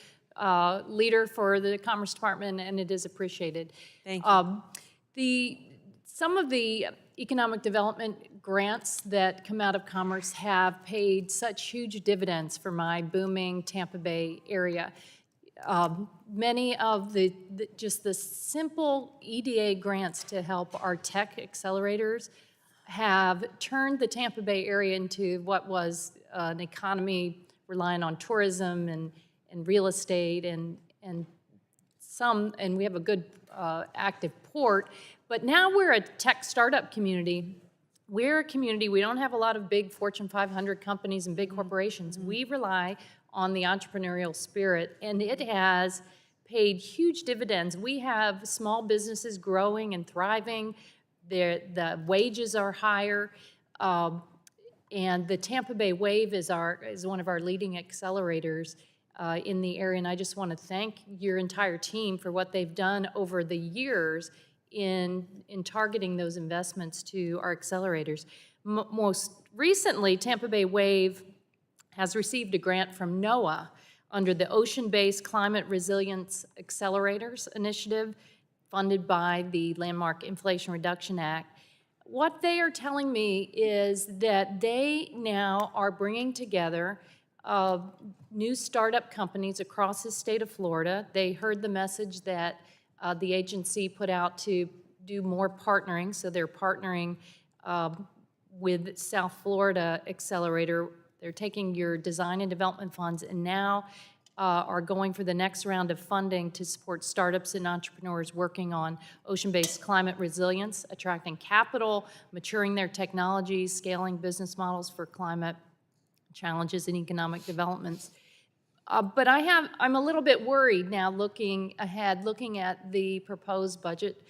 leader for the Commerce Department, and it is appreciated. Thank you. Some of the economic development grants that come out of Commerce have paid such huge dividends for my booming Tampa Bay area. Many of just the simple EDA grants to help our tech accelerators have turned the Tampa Bay area into what was an economy relying on tourism and real estate and we have a good active port, but now we're a tech startup community. We're a community, we don't have a lot of big Fortune 500 companies and big corporations. We rely on the entrepreneurial spirit, and it has paid huge dividends. We have small businesses growing and thriving. The wages are higher, and the Tampa Bay Wave is one of our leading accelerators in the area, and I just want to thank your entire team for what they've done over the years in targeting those investments to our accelerators. Most recently, Tampa Bay Wave has received a grant from NOAA under the Ocean-Based Climate Resilience Accelerators Initiative, funded by the landmark Inflation Reduction Act. What they are telling me is that they now are bringing together new startup companies across the state of Florida. They heard the message that the agency put out to do more partnering, so they're partnering with South Florida Accelerator. They're taking your design and development funds and now are going for the next round of funding to support startups and entrepreneurs working on ocean-based climate resilience, attracting capital, maturing their technologies, scaling business models for climate challenges and economic developments. But I'm a little bit worried now looking ahead, looking at the proposed budget,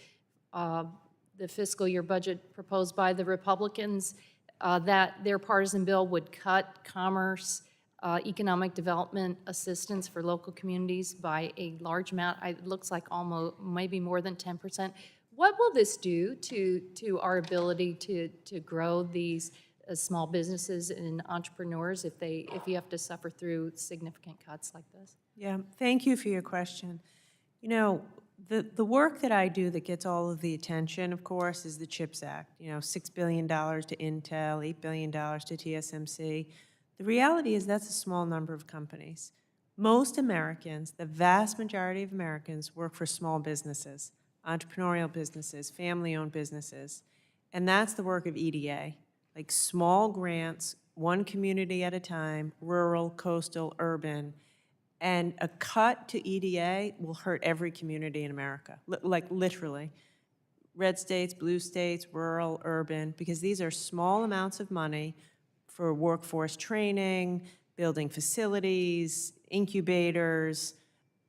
the fiscal year budget proposed by the Republicans, that their partisan bill would cut commerce, economic development assistance for local communities by a large amount. It looks like almost, maybe more than 10%. What will this do to our ability to grow these small businesses and entrepreneurs if you have to suffer through significant cuts like this? Yeah, thank you for your question. You know, the work that I do that gets all of the attention, of course, is the CHIPS Act. You know, $6 billion to Intel, $8 billion to TSMC. The reality is that's a small number of companies. Most Americans, the vast majority of Americans, work for small businesses, entrepreneurial businesses, family-owned businesses, and that's the work of EDA. Like small grants, one community at a time, rural, coastal, urban, and a cut to EDA will hurt every community in America, like literally. Red states, blue states, rural, urban, because these are small amounts of money for workforce training, building facilities, incubators,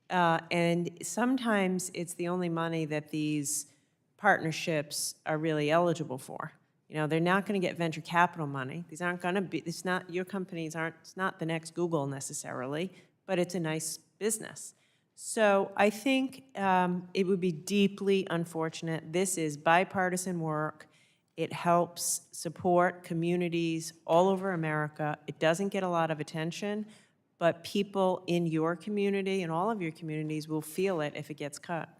and sometimes it's the only money that these partnerships are really eligible for. You know, they're not going to get venture capital money. These aren't going to be, it's not, your companies aren't, it's not the next Google necessarily, but it's a nice business. So I think it would be deeply unfortunate. This is bipartisan work. It helps support communities all over America. It doesn't get a lot of attention, but people in your community and all of your communities will feel it if it gets cut.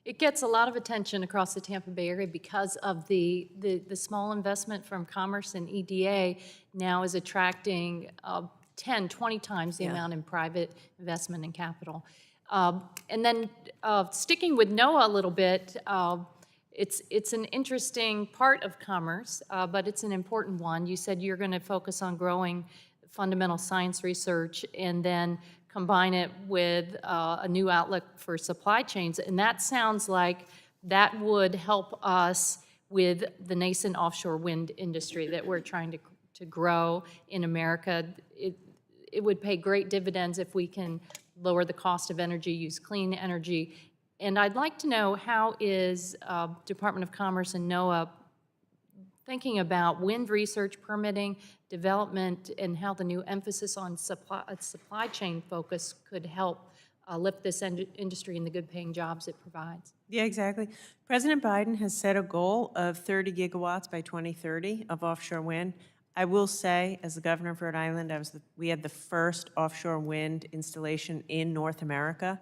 It gets a lot of attention across the Tampa Bay area because of the small investment from Commerce and EDA now is attracting 10, 20 times the amount in private investment and capital. And then sticking with NOAA a little bit, it's an interesting part of commerce, but it's an important one. You said you're going to focus on growing fundamental science research and then combine it with a new outlook for supply chains. And that sounds like that would help us with the nascent offshore wind industry that we're trying to grow in America. It would pay great dividends if we can lower the cost of energy, use clean energy. And I'd like to know, how is Department of Commerce and NOAA thinking about wind research, permitting, development, and how the new emphasis on supply chain focus could help lift this industry and the good-paying jobs it provides? Yeah, exactly. President Biden has set a goal of 30 gigawatts by 2030 of offshore wind. I will say, as the governor of Rhode Island, we had the first offshore wind installation in North America.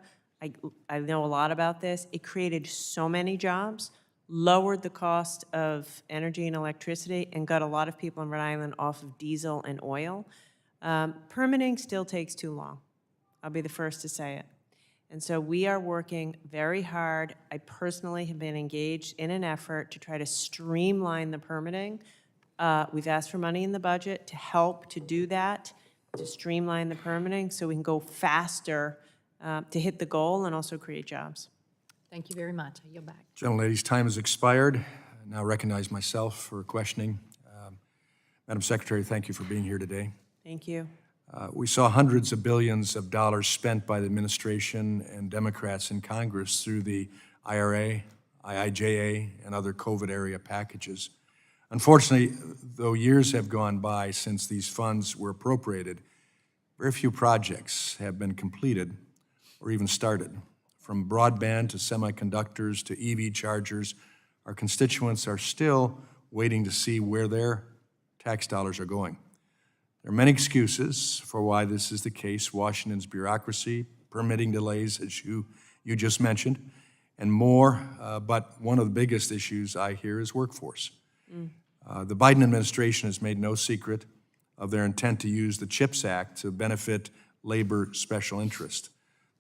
I know a lot about this. It created so many jobs, lowered the cost of energy and electricity, and got a lot of people in Rhode Island off of diesel and oil. Permitting still takes too long. I'll be the first to say it. And so we are working very hard. I personally have been engaged in an effort to try to streamline the permitting. We've asked for money in the budget to help to do that, to streamline the permitting so we can go faster to hit the goal and also create jobs. Thank you very much. I yield back. Gentlelady's time has expired. I now recognize myself for questioning. Madam Secretary, thank you for being here today. Thank you. We saw hundreds of billions of dollars spent by the administration and Democrats in Congress through the IRA, IIJA, and other COVID-area packages. Unfortunately, though years have gone by since these funds were appropriated, very few projects have been completed or even started. From broadband to semiconductors to EV chargers, our constituents are still waiting to see where their tax dollars are going. There are many excuses for why this is the case: Washington's bureaucracy, permitting delays, as you just mentioned, and more, but one of the biggest issues I hear is workforce. The Biden administration has made no secret of their intent to use the CHIPS Act to benefit labor special interest.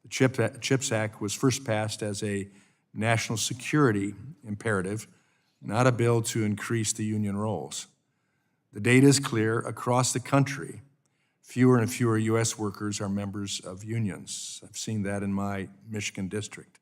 The CHIPS Act was first passed as a national security imperative, not a bill to increase the union rolls. The data is clear. Across the country, fewer and fewer U.S. workers are members of unions. I've seen that in my Michigan district.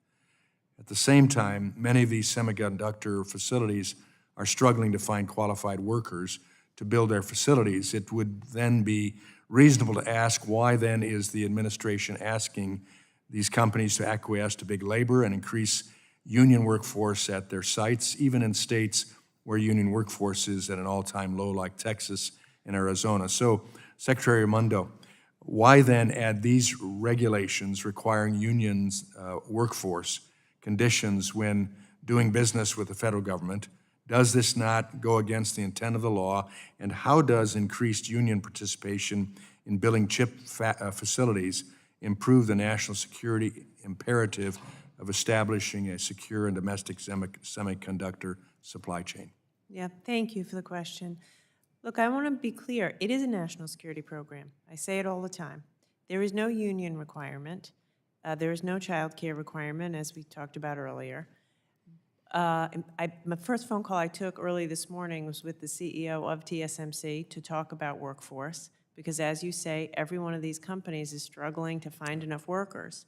At the same time, many of these semiconductor facilities are struggling to find qualified workers to build their facilities. It would then be reasonable to ask, why then is the administration asking these companies to acquiesce to big labor and increase union workforce at their sites, even in states where union workforce is at an all-time low like Texas and Arizona? So, Secretary Raimondo, why then add these regulations requiring unions' workforce conditions when doing business with the federal government? Does this not go against the intent of the law? And how does increased union participation in building chip facilities improve the national security imperative of establishing a secure and domestic semiconductor supply chain? Yeah, thank you for the question. Look, I want to be clear. It is a national security program. I say it all the time. There is no union requirement. There is no child care requirement, as we talked about earlier. My first phone call I took early this morning was with the CEO of TSMC to talk about workforce, because as you say, every one of these companies is struggling to find enough workers.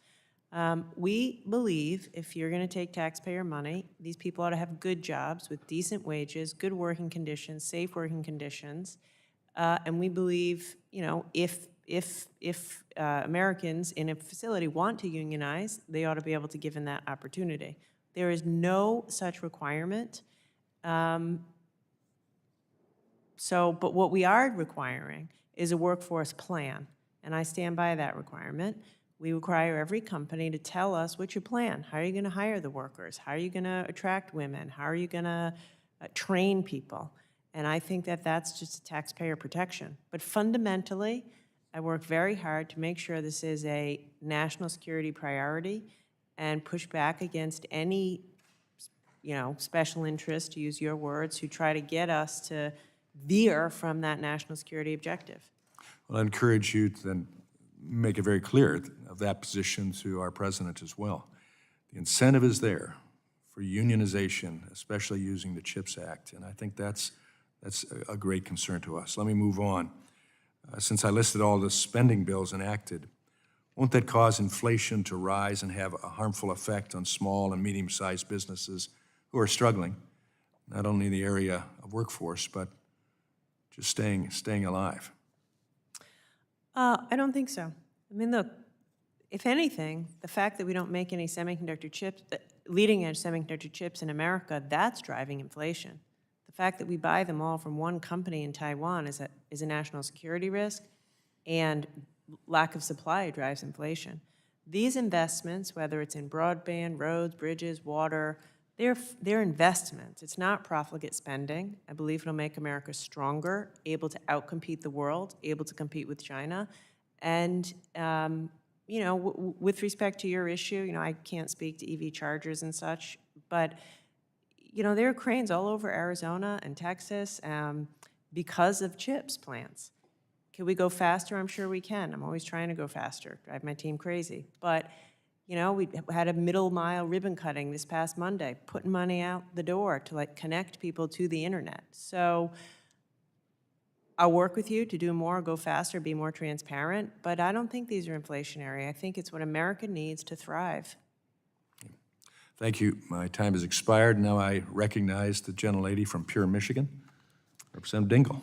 We believe if you're going to take taxpayer money, these people ought to have good jobs with decent wages, good working conditions, safe working conditions. And we believe, you know, if Americans in a facility want to unionize, they ought to be able to give them that opportunity. There is no such requirement. But what we are requiring is a workforce plan, and I stand by that requirement. We require every company to tell us what's your plan. How are you going to hire the workers? How are you going to attract women? How are you going to train people? And I think that that's just taxpayer protection. But fundamentally, I work very hard to make sure this is a national security priority and push back against any, you know, special interest, to use your words, who try to get us to veer from that national security objective. Well, I encourage you to then make it very clear of that position to our president as well. The incentive is there for unionization, especially using the CHIPS Act, and I think that's a great concern to us. Let me move on. Since I listed all the spending bills enacted, won't that cause inflation to rise and have a harmful effect on small and medium-sized businesses who are struggling, not only in the area of workforce, but just staying alive? I don't think so. I mean, look, if anything, the fact that we don't make any semiconductor chips, leading-edge semiconductor chips in America, that's driving inflation. The fact that we buy them all from one company in Taiwan is a national security risk, and lack of supply drives inflation. These investments, whether it's in broadband, roads, bridges, water, they're investments. It's not profligate spending. I believe it'll make America stronger, able to outcompete the world, able to compete with China. And, you know, with respect to your issue, you know, I can't speak to EV chargers and such, but, you know, there are cranes all over Arizona and Texas because of CHIPS plants. Can we go faster? I'm sure we can. I'm always trying to go faster, drive my team crazy. But, you know, we had a middle mile ribbon cutting this past Monday, putting money out the door to like connect people to the internet. So I'll work with you to do more, go faster, be more transparent, but I don't think these are inflationary. I think it's what America needs to thrive. Thank you. My time has expired. Now I recognize the gentlelady from Pure, Michigan, Representative Dingell.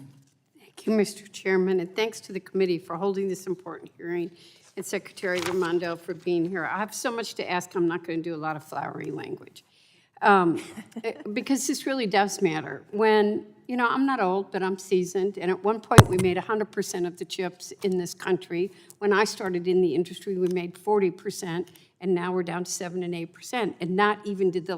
Thank you, Mr. Chairman, and thanks to the committee for holding this important hearing, and Secretary Raimondo for being here. I have so much to ask, I'm not going to do a lot of flowery language, because this really does matter. When, you know, I'm not old, but I'm seasoned, and at one point we made 100% of the chips in this country. When I started in the industry, we made 40%, and now we're down to 7 and 8%, and not even did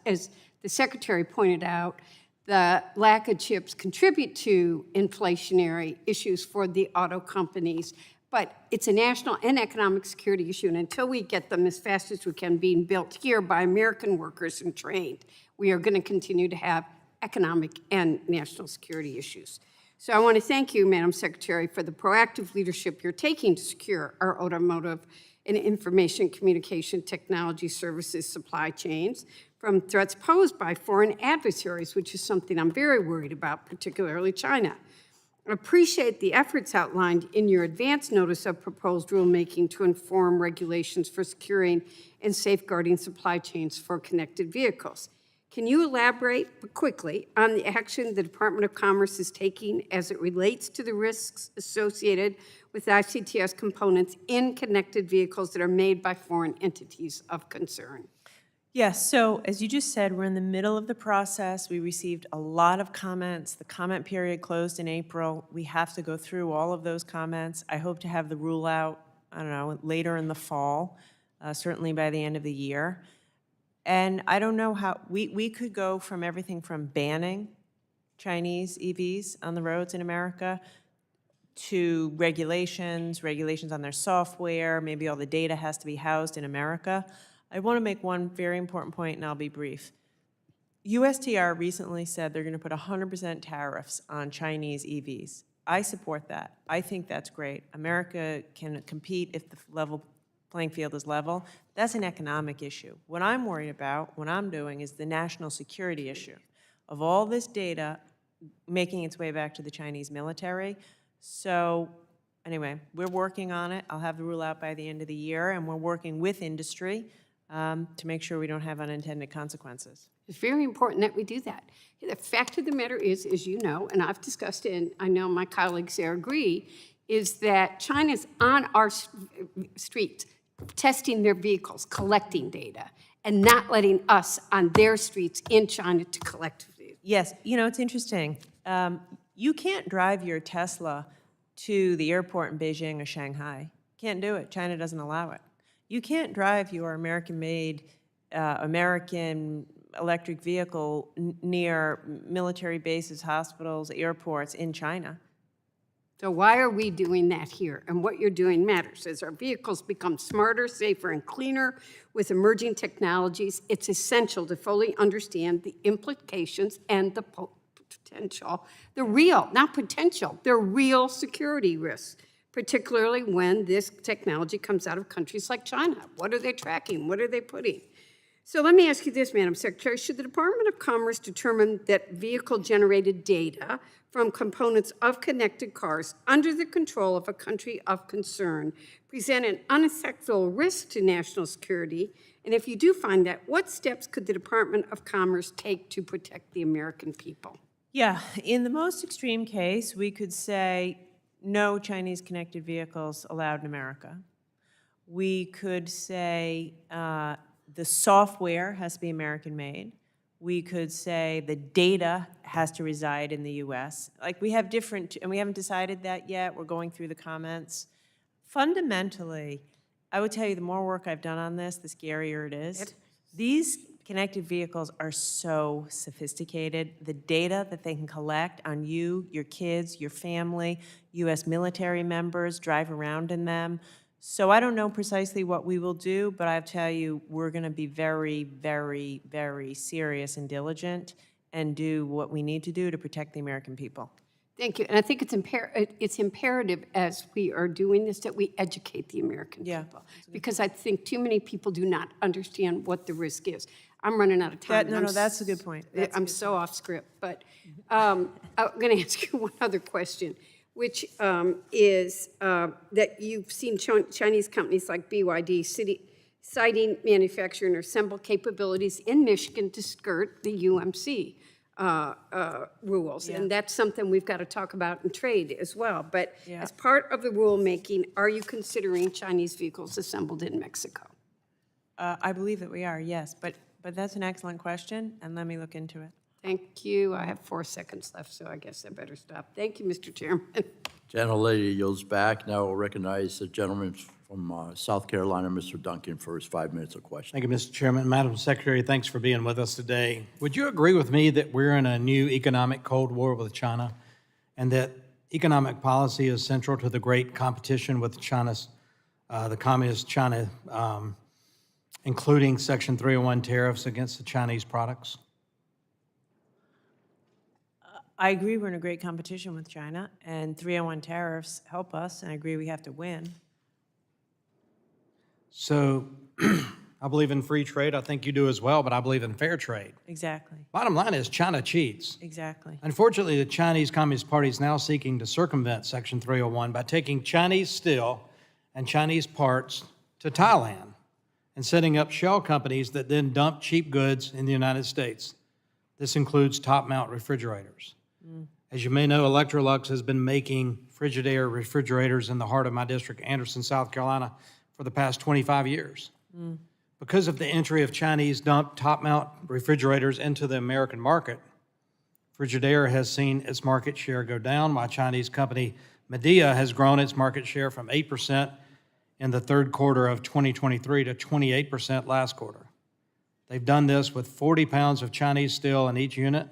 as the Secretary pointed out, the lack of chips contribute to inflationary issues for the auto companies, but it's a national and economic security issue, and until we get them as fast as we can being built here by American workers and trained, we are going to continue to have economic and national security issues. So I want to thank you, Madam Secretary, for the proactive leadership you're taking to secure our automotive and information communication technology services supply chains from threats posed by foreign adversaries, which is something I'm very worried about, particularly China. I appreciate the efforts outlined in your advance notice of proposed rulemaking to inform regulations for securing and safeguarding supply chains for connected vehicles. Can you elaborate quickly on the action the Department of Commerce is taking as it relates to the risks associated with ICTS components in connected vehicles that are made by foreign entities of concern? Yes, so as you just said, we're in the middle of the process. We received a lot of comments. The comment period closed in April. We have to go through all of those comments. I hope to have the rule out, I don't know, later in the fall, certainly by the end of the year. And I don't know how, we could go from everything from banning Chinese EVs on the roads in America to regulations on their software, maybe all the data has to be housed in America. I want to make one very important point, and I'll be brief. USTR recently said they're going to put 100% tariffs on Chinese EVs. I support that. I think that's great. America can compete if the level playing field is level. That's an economic issue. What I'm worried about, what I'm doing, is the national security issue of all this data making its way back to the Chinese military. So anyway, we're working on it. I'll have the rule out by the end of the year, and we're working with industry to make sure we don't have unintended consequences. It's very important that we do that. The fact of the matter is, as you know, and I've discussed it, and I know my colleagues there agree, is that China's on our streets testing their vehicles, collecting data, and not letting us on their streets in China to collect vehicles. Yes, you know, it's interesting. You can't drive your Tesla to the airport in Beijing or Shanghai. Can't do it. China doesn't allow it. You can't drive your American-made, American electric vehicle near military bases, hospitals, airports in China. So why are we doing that here? And what you're doing matters. As our vehicles become smarter, safer, and cleaner with emerging technologies, it's essential to fully understand the implications and the potential, the real, not potential, the real security risks, particularly when this technology comes out of countries like China. What are they tracking? What are they putting? So let me ask you this, Madam Secretary. Should the Department of Commerce determine that vehicle-generated data from components of connected cars under the control of a country of concern present an unacceptable risk to national security? And if you do find that, what steps could the Department of Commerce take to protect the American people? Yeah, in the most extreme case, we could say no Chinese connected vehicles allowed in America. We could say the software has to be American-made. We could say the data has to reside in the U.S. Like, we have different, and we haven't decided that yet. We're going through the comments. Fundamentally, I would tell you the more work I've done on this, the scarier it is. These connected vehicles are so sophisticated. The data that they can collect on you, your kids, your family, U.S. military members, drive around in them. So I don't know precisely what we will do, but I'll tell you, we're going to be very, very, very serious and diligent and do what we need to do to protect the American people. Thank you. And I think it's imperative as we are doing this that we educate the American people. Because I think too many people do not understand what the risk is. I'm running out of time. No, that's a good point. I'm so off script. But I'm going to ask you one other question, which is that you've seen Chinese companies like BYD citing manufacturing or assemble capabilities in Michigan to skirt the UMC rules. And that's something we've got to talk about in trade as well. But as part of the rulemaking, are you considering Chinese vehicles assembled in Mexico? I believe that we are, yes. But that's an excellent question, and let me look into it. Thank you. I have 4 seconds left, so I guess I better stop. Thank you, Mr. Chairman. Gentlelady yields back. Now we'll recognize the gentleman from South Carolina, Mr. Duncan, for his 5 minutes of questioning. Thank you, Mr. Chairman. Madam Secretary, thanks for being with us today. Would you agree with me that we're in a new economic Cold War with China and that economic policy is central to the great competition with China's, the communist China, including Section 301 tariffs against the Chinese products? I agree we're in a great competition with China, and 301 tariffs help us, and I agree we have to win. So I believe in free trade. I think you do as well, but I believe in fair trade. Exactly, Bottom line is China cheats. exactly. Unfortunately, the Chinese Communist Party is now seeking to circumvent Section 301 by taking Chinese steel and Chinese parts to Thailand and setting up shell companies that then dump cheap goods in the United States. This includes top-mount refrigerators. As you may know, Electrolux has been making Frigidaire refrigerators in the heart of my district, Anderson, South Carolina, for the past 25 years. Because of the entry of Chinese dumped top-mount refrigerators into the American market, Frigidaire has seen its market share go down, while Chinese company Midea has grown its market share from 8% in the third quarter of 2023 to 28% last quarter. They've done this with 40 pounds of Chinese steel in each unit,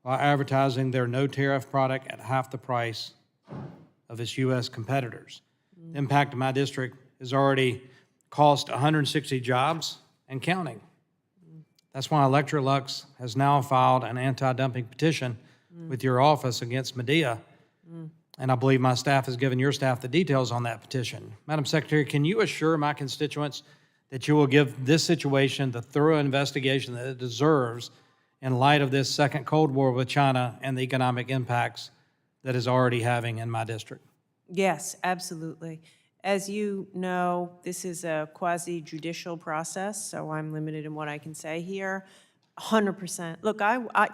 while advertising their no-tariff product at half the price of its U.S. competitors. The impact of my district has already cost 160 jobs and counting. That's why Electrolux has now filed an anti-dumping petition with your office against Midea, and I believe my staff has given your staff the details on that petition. Madam Secretary, can you assure my constituents that you will give this situation the thorough investigation that it deserves in light of this second Cold War with China and the economic impacts that is already having in my district? Yes, absolutely. As you know, this is a quasi-judicial process, so I'm limited in what I can say here. 100%. Look,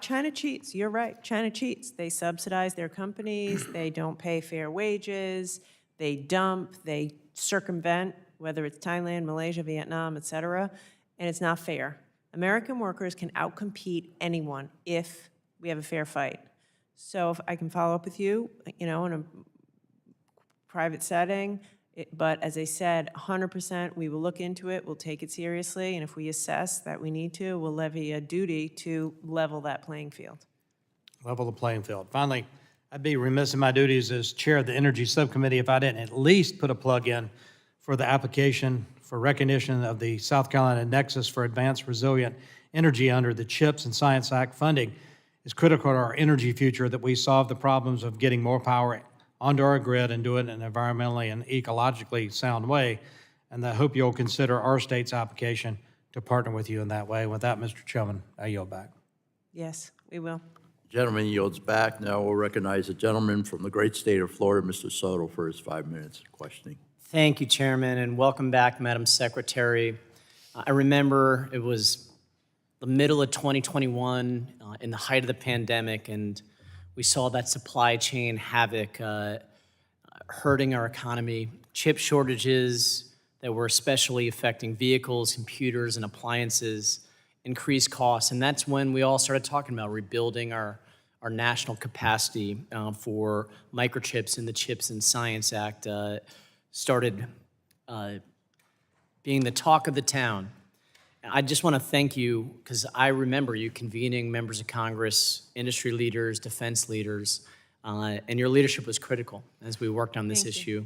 China cheats. You're right. China cheats. They subsidize their companies. They don't pay fair wages. They dump. They circumvent, whether it's Thailand, Malaysia, Vietnam, et cetera, and it's not fair. American workers can outcompete anyone if we have a fair fight. So if I can follow up with you, in a private setting, but as I said, 100%, we will look into it, we'll take it seriously, and if we assess that we need to, we'll levy a duty to level that playing field. Level the playing field. Finally, I'd be remiss in my duties as chair of the Energy Subcommittee if I didn't at least put a plug in for the application for recognition of the South Carolina Nexus for Advanced Resilient Energy under the CHIPS and Science Act funding. It's critical to our energy future that we solve the problems of getting more power onto our grid and do it in an environmentally and ecologically sound way. And I hope you'll consider our state's application to partner with you in that way. With that, Mr. Chairman, I yield back. Yes, we will. Gentleman yields back. Now we'll recognize the gentleman from the great state of Florida, Mr. Soto, for his 5 minutes of questioning. Thank you, Chairman, and welcome back, Madam Secretary. I remember it was the middle of 2021, in the height of the pandemic, and we saw that supply chain havoc hurting our economy, chip shortages that were especially affecting vehicles, computers, and appliances, increased costs, and that's when we all started talking about rebuilding our national capacity for microchips, and the CHIPS and Science Act started being the talk of the town. I just want to thank you, because I remember you convening members of Congress, industry leaders, defense leaders, and your leadership was critical as we worked on this issue.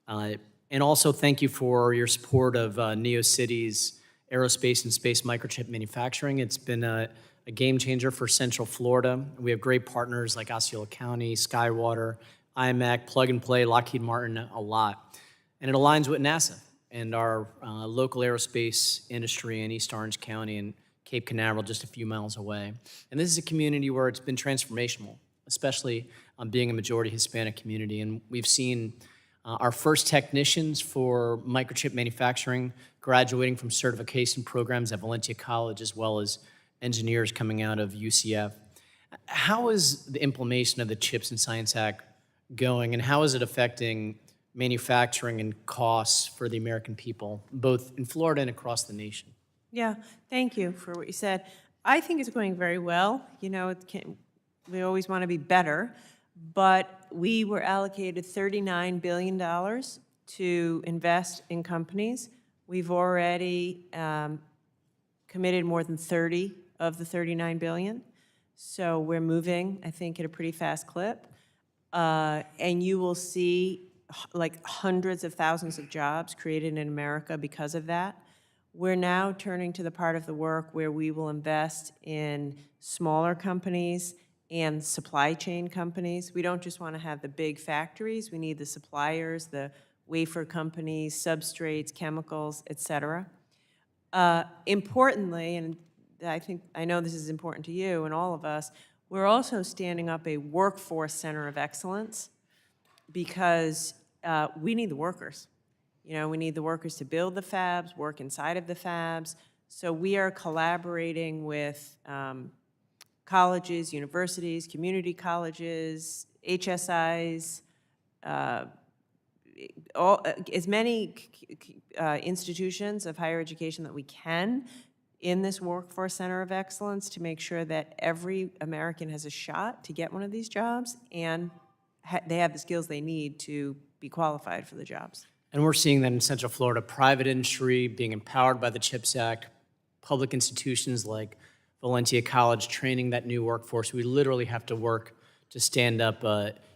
And also thank you for your support of NeoCity's aerospace and space microchip manufacturing. It's been a game changer for Central Florida. We have great partners like Osceola County, Skywater, IMAC, Plug and Play, Lockheed Martin, a lot. And it aligns with NASA and our local aerospace industry in East Orange County and Cape Canaveral, just a few miles away. And this is a community where it's been transformational, especially being a majority Hispanic community. And we've seen our first technicians for microchip manufacturing graduating from certification programs at Valencia College, as well as engineers coming out of UCF. How is the implementation of the CHIPS and Science Act going, and how is it affecting manufacturing and costs for the American people, both in Florida and across the nation? Yeah, thank you for what you said. I think it's going very well. We always want to be better, but we were allocated $39 billion to invest in companies. We've already committed more than 30 of the $39 billion. So we're moving, I think, at a pretty fast clip. And you will see like hundreds of thousands of jobs created in America because of that. We're now turning to the part of the work where we will invest in smaller companies and supply chain companies. We don't just want to have the big factories. We need the suppliers, the wafer companies, substrates, chemicals, et cetera. Importantly, and I know this is important to you and all of us, we're also standing up a workforce center of excellence because we need the workers. We need the workers to build the fabs, work inside of the fabs. So we are collaborating with colleges, universities, community colleges, HSIs, as many institutions of higher education that we can in this Workforce Center of Excellence to make sure that every American has a shot to get one of these jobs and they have the skills they need to be qualified for the jobs. And we're seeing that in Central Florida, private industry being empowered by the CHIPS Act, public institutions like Valentia College training that new workforce. We literally have to work to stand up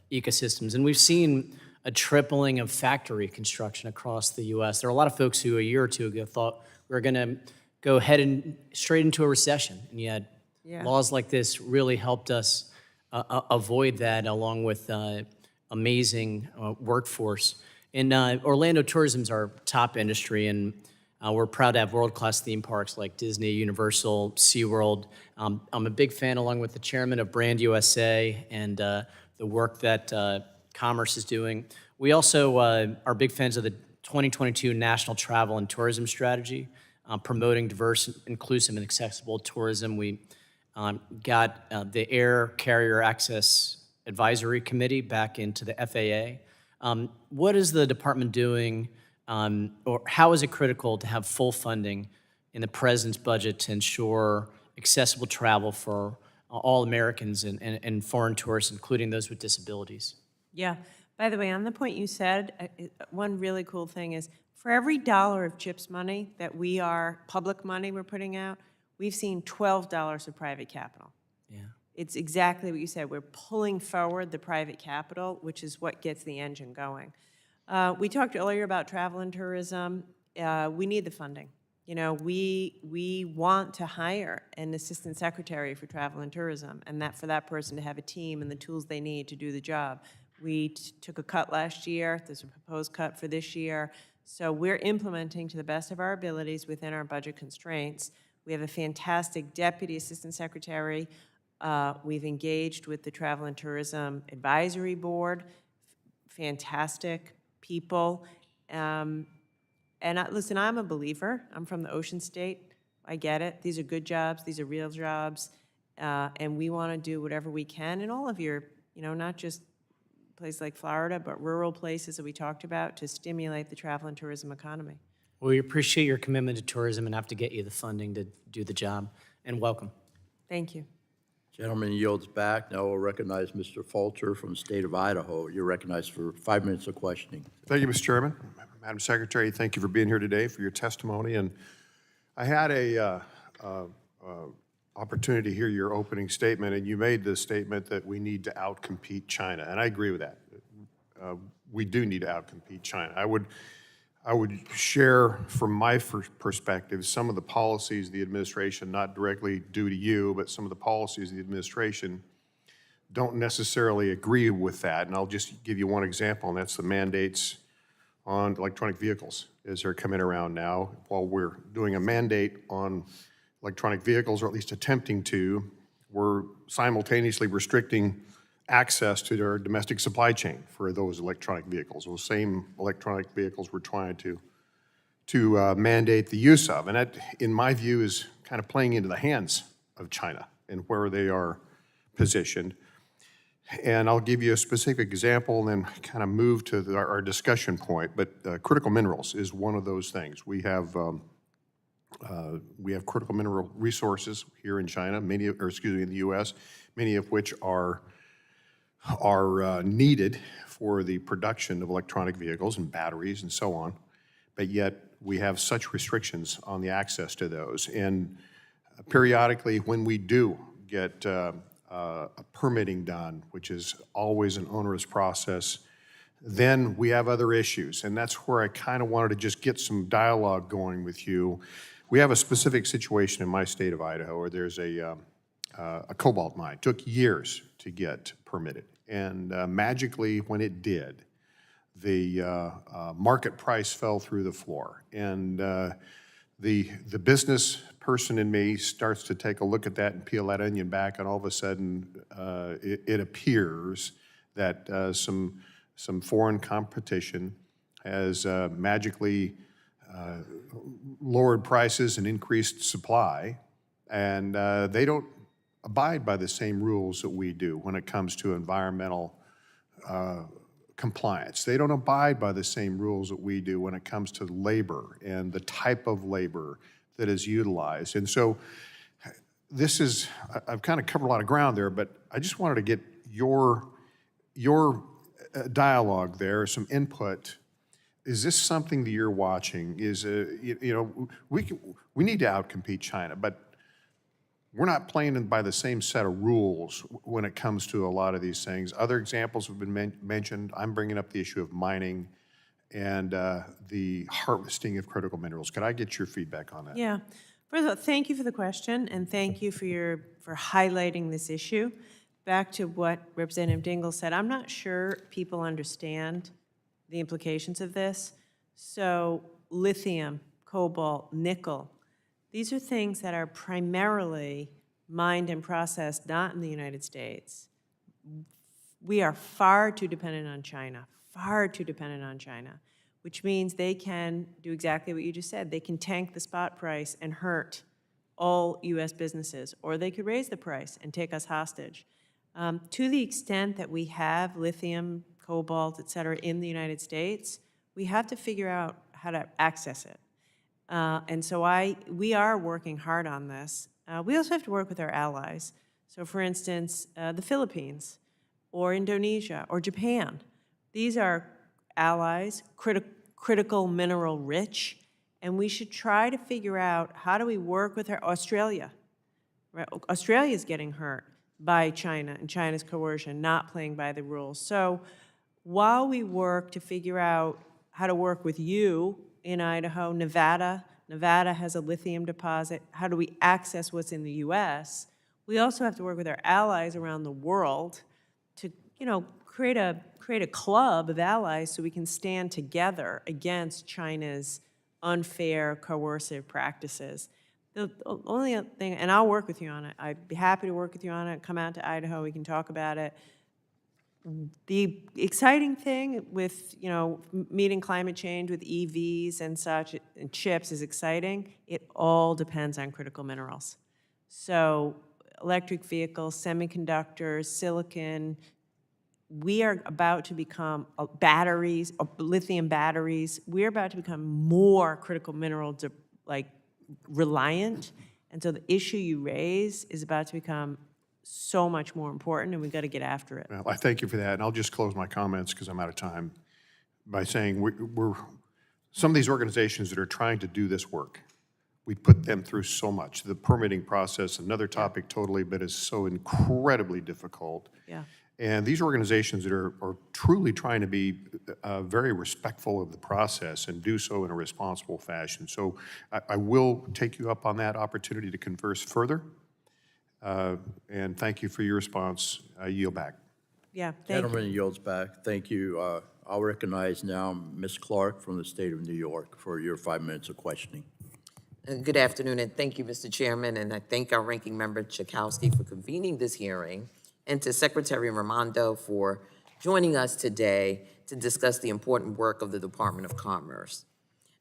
ecosystems. And we've seen a tripling of factory construction across the U.S. There are a lot of folks who a year or two ago thought we were going to go straight into a recession, and yet laws like this really helped us avoid that, along with amazing workforce. And Orlando tourism is our top industry, and we're proud to have world-class theme parks like Disney, Universal, SeaWorld. I'm a big fan, along with the chairman, of Brand USA and the work that Commerce is doing. We also are big fans of the 2022 National Travel and Tourism Strategy, promoting diverse, inclusive, and accessible tourism. We got the Air Carrier Access Advisory Committee back into the FAA. What is the department doing, or how is it critical to have full funding in the president's budget to ensure accessible travel for all Americans and foreign tourists, including those with disabilities? Yeah. By the way, on the point you said, one really cool thing is for every dollar of CHIPS money that public money we're putting out, we've seen $12 of private capital. Yeah. It's exactly what you said. We're pulling forward the private capital, which is what gets the engine going. We talked earlier about travel and tourism. We need the funding. You know, we want to hire an assistant secretary for travel and tourism, and for that person to have a team and the tools they need to do the job. We took a cut last year. There's a proposed cut for this year. So we're implementing to the best of our abilities within our budget constraints. We have a fantastic deputy assistant secretary. We've engaged with the Travel and Tourism Advisory Board, fantastic people. Listen, I'm a believer. I'm from the Ocean State. I get it. These are good jobs. These are real jobs. And we want to do whatever we can in all of your, not just places like Florida, but rural places that we talked about to stimulate the travel and tourism economy. Well, we appreciate your commitment to tourism and have to get you the funding to do the job. And welcome. Thank you. Gentleman yields back. Now we'll recognize Mr. Fulcher from the state of Idaho. You're recognized for 5 minutes of questioning. Thank you, Mr. Chairman. Madam Secretary, thank you for being here today, for your testimony. And I had a opportunity to hear your opening statement, and you made the statement that we need to outcompete China, and I agree with that. We do need to outcompete China. I would share from my perspective some of the policies of the administration, not directly due to you, but some of the policies of the administration don't necessarily agree with that. And I'll just give you one example, and that's the mandates on electronic vehicles as they're coming around now. While we're doing a mandate on electronic vehicles, or at least attempting to, we're simultaneously restricting access to their domestic supply chain for those electronic vehicles. Those same electronic vehicles we're trying to mandate the use of. And that, in my view, is kind of playing into the hands of China and where they are positioned. And I'll give you a specific example and then kind of move to our discussion point. But critical minerals is one of those things. We have critical mineral resources here in China, in the U.S., many of which are needed for the production of electronic vehicles and batteries and so on, but yet we have such restrictions on the access to those. And periodically, when we do get a permitting done, which is always an onerous process, then we have other issues. And that's where I kind of wanted to just get some dialogue going with you. We have a specific situation in my state of Idaho where there's a cobalt mine. It took years to get permitted. And magically, when it did, the market price fell through the floor. And the business person in me starts to take a look at that and peel that onion back, and all of a sudden, it appears that some foreign competition has magically lowered prices and increased supply, and they don't abide by the same rules that we do when it comes to environmental compliance. They don't abide by the same rules that we do when it comes to labor and the type of labor that is utilized. And so this is, I've kind of covered a lot of ground there, but I just wanted to get your dialogue there, some input. Is this something that you're watching? Is, we need to outcompete China, but we're not playing by the same set of rules when it comes to a lot of these things. Other examples have been mentioned. I'm bringing up the issue of mining and the harvesting of critical minerals. Could I get your feedback on that? Yeah. First of all, thank you for the question, and thank you for highlighting this issue. Back to what Representative Dingell said, I'm not sure people understand the implications of this. So lithium, cobalt, nickel, these are things that are primarily mined and processed not in the United States. We are far too dependent on China, which means they can do exactly what you just said. They can tank the spot price and hurt all U.S. businesses, or they could raise the price and take us hostage. To the extent that we have lithium, cobalt, et cetera, in the United States, we have to figure out how to access it. And so we are working hard on this. We also have to work with our allies. So for instance, the Philippines, or Indonesia, or Japan. These are allies, critical mineral rich, and we should try to figure out how do we work with Australia. Right? Australia is getting hurt by China and China's coercion, not playing by the rules. So while we work to figure out how to work with you in Idaho, Nevada has a lithium deposit, how do we access what's in the US, we also have to work with our allies around the world to, create a club of allies so we can stand together against China's unfair, coercive practices. The only thing, and I'll work with you on it, I'd be happy to work with you on it, come out to Idaho, we can talk about it. The exciting thing with, meeting climate change with EVs and such, and chips is exciting. It all depends on critical minerals. So electric vehicles, semiconductors, silicon, we are about to become batteries, lithium batteries. We're about to become more critical mineral reliant. And so the issue you raise is about to become so much more important, and we've got to get after it. Well, I thank you for that, and I'll just close my comments because I'm out of time by saying we're some of these organizations that are trying to do this work, we put them through so much. The permitting process, another topic totally, but is so incredibly difficult. Yeah. And these organizations that are truly trying to be very respectful of the process and do so in a responsible fashion. So I will take you up on that opportunity to converse further. And thank you for your response. I yield back. Yeah, thank you. Gentleman yields back. Thank you. I'll recognize now Ms. Clark from the state of New York for your 5 minutes of questioning. Good afternoon, and thank you, Mr. Chairman, and I thank our ranking member Chakowski for convening this hearing, and to Secretary Raimondo for joining us today to discuss the important work of the Department of Commerce.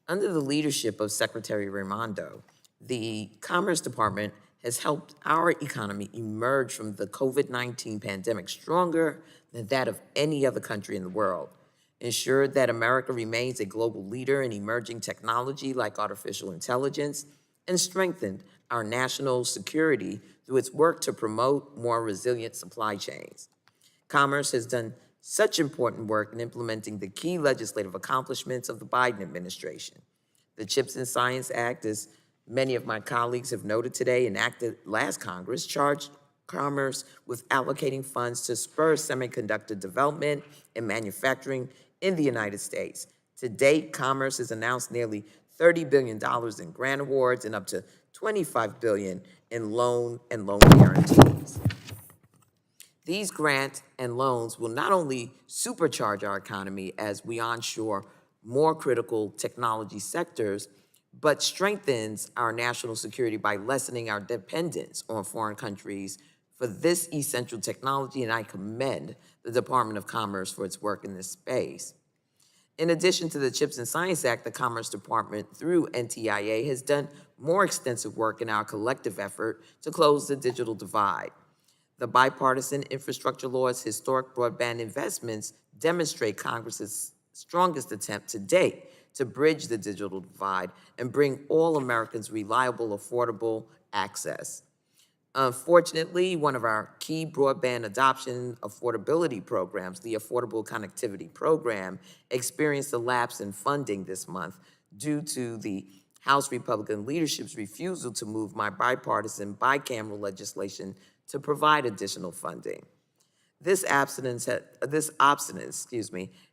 Under the leadership of Secretary Raimondo, the Commerce Department has helped our economy emerge from the COVID-19 pandemic stronger than that of any other country in the world, ensured that America remains a global leader in emerging technology like artificial intelligence, and strengthened our national security through its work to promote more resilient supply chains. Commerce has done such important work in implementing the key legislative accomplishments of the Biden administration. The CHIPS and Science Act, as many of my colleagues have noted today, enacted last Congress, charged Commerce with allocating funds to spur semiconductor development and manufacturing in the United States. To date, Commerce has announced nearly $30 billion in grant awards and up to $25 billion in loan and loan guarantees. These grants and loans will not only supercharge our economy as we onshore more critical technology sectors, but strengthens our national security by lessening our dependence on foreign countries for this essential technology, and I commend the Department of Commerce for its work in this space. In addition to the CHIPS and Science Act, the Commerce Department, through NTIA, has done more extensive work in our collective effort to close the digital divide. The bipartisan infrastructure law's historic broadband investments demonstrate Congress's strongest attempt to date to bridge the digital divide and bring all Americans reliable, affordable access. Unfortunately, one of our key broadband adoption affordability programs, the Affordable Connectivity Program, experienced a lapse in funding this month due to the House Republican leadership's refusal to move my bipartisan bicameral legislation to provide additional funding. This obstinance,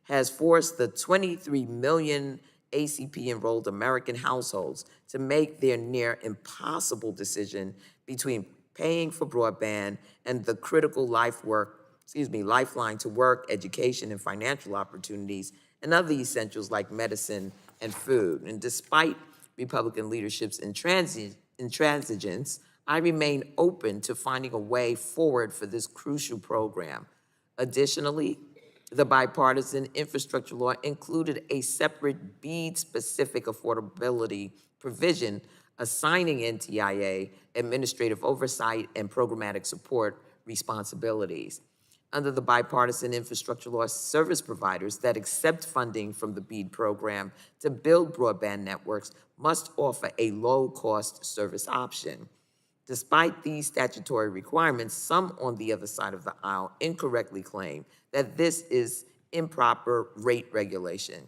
has forced the 23 million ACP-enrolled American households to make their near impossible decision between paying for broadband and the critical lifeline to work, education, and financial opportunities, and other essentials like medicine and food. And despite Republican leadership's intransigence, I remain open to finding a way forward for this crucial program. Additionally, the bipartisan infrastructure law included a separate BEAD-specific affordability provision assigning NTIA administrative oversight and programmatic support responsibilities. Under the bipartisan infrastructure law, service providers that accept funding from the BEAD program to build broadband networks must offer a low-cost service option. Despite these statutory requirements, some on the other side of the aisle incorrectly claim that this is improper rate regulation.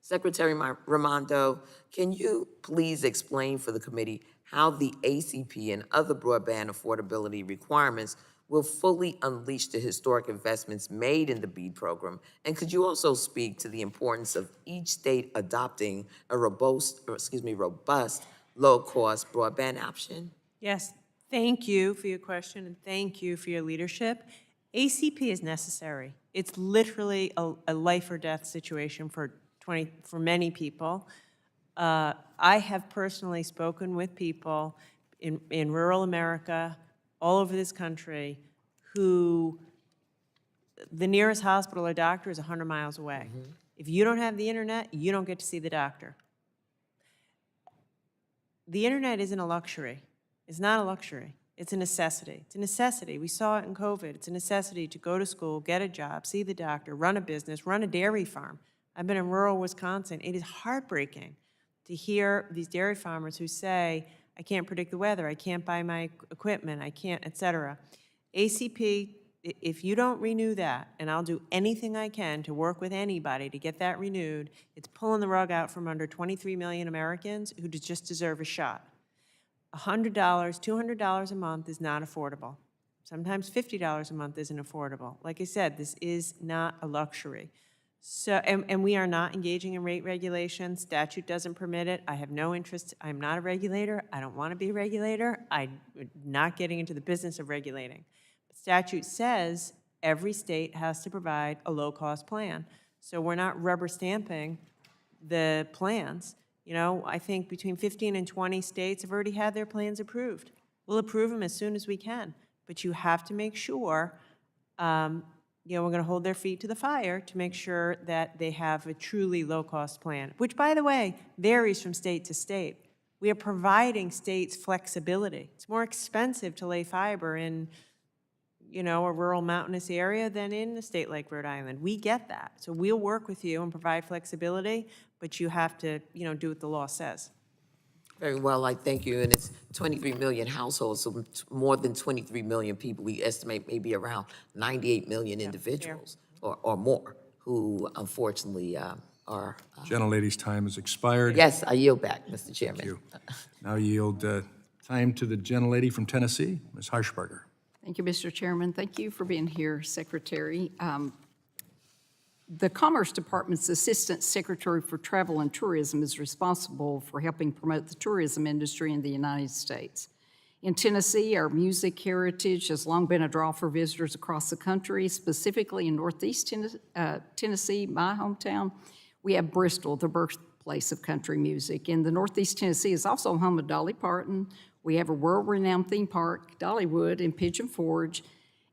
Secretary Raimondo, can you please explain for the committee how the ACP and other broadband affordability requirements will fully unleash the historic investments made in the BEAD program? And could you also speak to the importance of each state adopting a robust low-cost broadband option? Yes, thank you for your question, and thank you for your leadership. ACP is necessary. It's literally a life or death situation for many people. I have personally spoken with people in rural America, all over this country, who the nearest hospital or doctor is 100 miles away. If you don't have the internet, you don't get to see the doctor. The internet isn't a luxury. It's not a luxury. It's a necessity. It's a necessity. We saw it in COVID. It's a necessity to go to school, get a job, see the doctor, run a business, run a dairy farm. I've been in rural Wisconsin. It is heartbreaking to hear these dairy farmers who say, I can't predict the weather, I can't buy my equipment, I can't, et cetera. ACP, if you don't renew that, and I'll do anything I can to work with anybody to get that renewed, it's pulling the rug out from under 23 million Americans who just deserve a shot. $100, $200 a month is not affordable. Sometimes $50 a month isn't affordable. Like I said, this is not a luxury. So, and we are not engaging in rate regulation. Statute doesn't permit it. I have no interest. I'm not a regulator. I don't want to be a regulator. I'm not getting into the business of regulating. But statute says every state has to provide a low-cost plan. So we're not rubber stamping the plans. You know, I think between 15 and 20 states have already had their plans approved. We'll approve them as soon as we can. But you have to make sure, you know, we're going to hold their feet to the fire to make sure that they have a truly low-cost plan, which, by the way, varies from state to state. We are providing states flexibility. It's more expensive to lay fiber in, you know, a rural mountainous area than in a state like Rhode Island. We get that. So we'll work with you and provide flexibility, but you have to, you know, do what the law says. Very well, I thank you. And it's 23 million households, so more than 23 million people. We estimate maybe around 98 million individuals or more who unfortunately are. Gentlelady's time has expired. Yes, I yield back, Mr. Chairman. Thank you. Now yield time to the gentlelady from Tennessee, Ms. Harshbarger. Thank you, Mr. Chairman. Thank you for being here, Secretary. The Commerce Department's Assistant Secretary for Travel and Tourism is responsible for helping promote the tourism industry in the United States. In Tennessee, our music heritage has long been a draw for visitors across the country, specifically in Northeast Tennessee, my hometown. We have Bristol, the birthplace of country music. And the Northeast Tennessee is also home of Dolly Parton. We have a world-renowned theme park, Dollywood, in Pigeon Forge.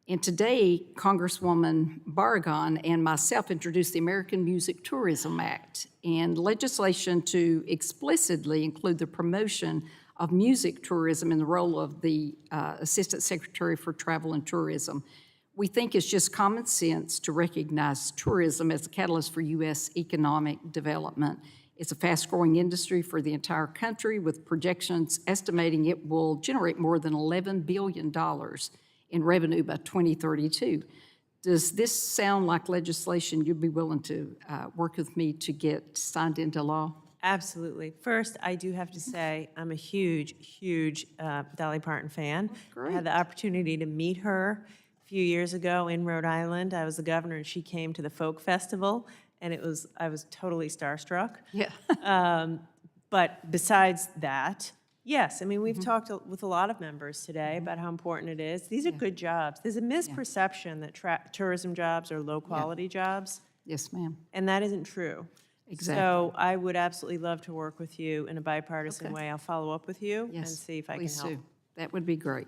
And today, Congresswoman Barragan and myself introduced the American Music Tourism Act and legislation to explicitly include the promotion of music tourism in the role of the Assistant Secretary for Travel and Tourism. We think it's just common sense to recognize tourism as a catalyst for U.S. economic development. It's a fast-growing industry for the entire country, with projections estimating it will generate more than $11 billion in revenue by 2032. Does this sound like legislation you'd be willing to work with me to get signed into law? Absolutely. First, I do have to say, I'm a huge Dolly Parton fan. I had the opportunity to meet her a few years ago in Rhode Island. I was the governor, and she came to the folk festival, and I was totally starstruck. Yeah. But besides that, yes, I mean, we've talked with a lot of members today about how important it is. These are good jobs. There's a misperception that tourism jobs are low-quality jobs, Yes, ma'am. and that isn't true. Exactly. So I would absolutely love to work with you in a bipartisan way. I'll follow up with you and Yes, see if I can please help. do. That would be great.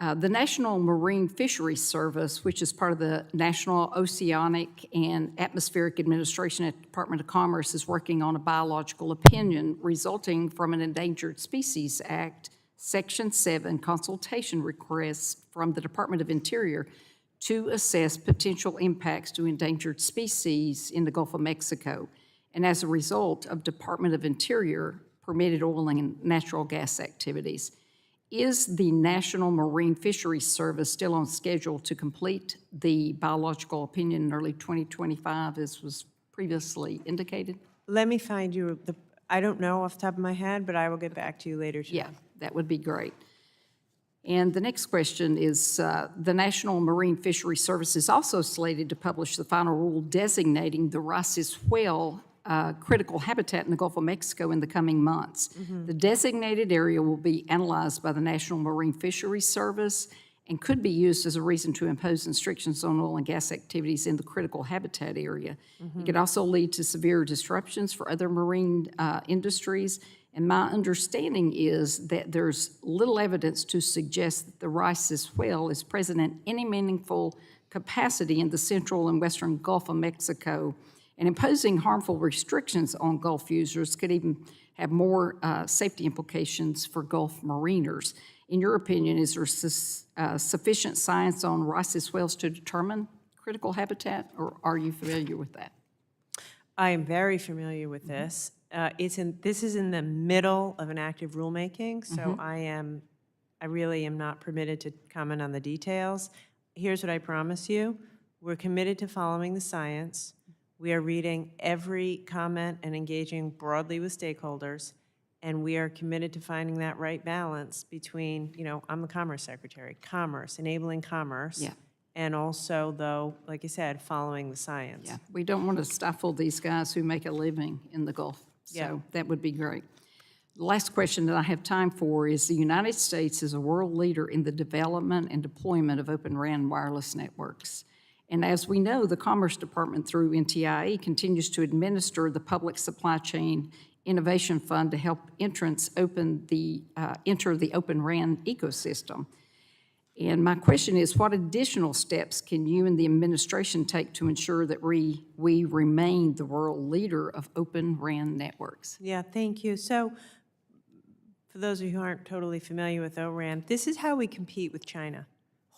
The National Marine Fisheries Service, which is part of the National Oceanic and Atmospheric Administration at the Department of Commerce, is working on a biological opinion resulting from an Endangered Species Act, Section 7 consultation requests from the Department of Interior to assess potential impacts to endangered species in the Gulf of Mexico, and as a result of Department of Interior permitted oil and natural gas activities. Is the National Marine Fisheries Service still on schedule to complete the biological opinion in early 2025, as was previously indicated? Let me find you, I don't know off the top of my head, but I will get back to you later today. Yeah, that would be great. And the next question is, the National Marine Fisheries Service is also slated to publish the final rule designating the Rice's whale critical habitat in the Gulf of Mexico in the coming months. The designated area will be analyzed by the National Marine Fisheries Service and could be used as a reason to impose restrictions on oil and gas activities in the critical habitat area. It could also lead to severe disruptions for other marine industries. And my understanding is that there's little evidence to suggest that the Rice's whale is present in any meaningful capacity in the central and western Gulf of Mexico. And imposing harmful restrictions on Gulf users could even have more safety implications for Gulf mariners. In your opinion, is there sufficient science on Rice's whales to determine critical habitat, or are you familiar with that? I am very familiar with this. This is in the middle of an active rulemaking, so I really am not permitted to comment on the details. Here's what I promise you. We're committed to following the science. We are reading every comment and engaging broadly with stakeholders, and we are committed to finding that right balance between, I'm the Commerce Secretary, commerce, enabling commerce, and also, though, like I said, following the science. Yeah, we don't want to stifle these guys who make a living in the Gulf, so that would be great. The last question that I have time for is, the United States is a world leader in the development and deployment of Open RAN wireless networks. And as we know, the Commerce Department, through NTIE, continues to administer the Public Supply Chain Innovation Fund to help entrants enter the Open RAN ecosystem. And my question is, what additional steps can you and the administration take to ensure that we remain the world leader of Open RAN networks? Yeah, thank you. So, for those of you who aren't totally familiar with O-RAN, this is how we compete with China.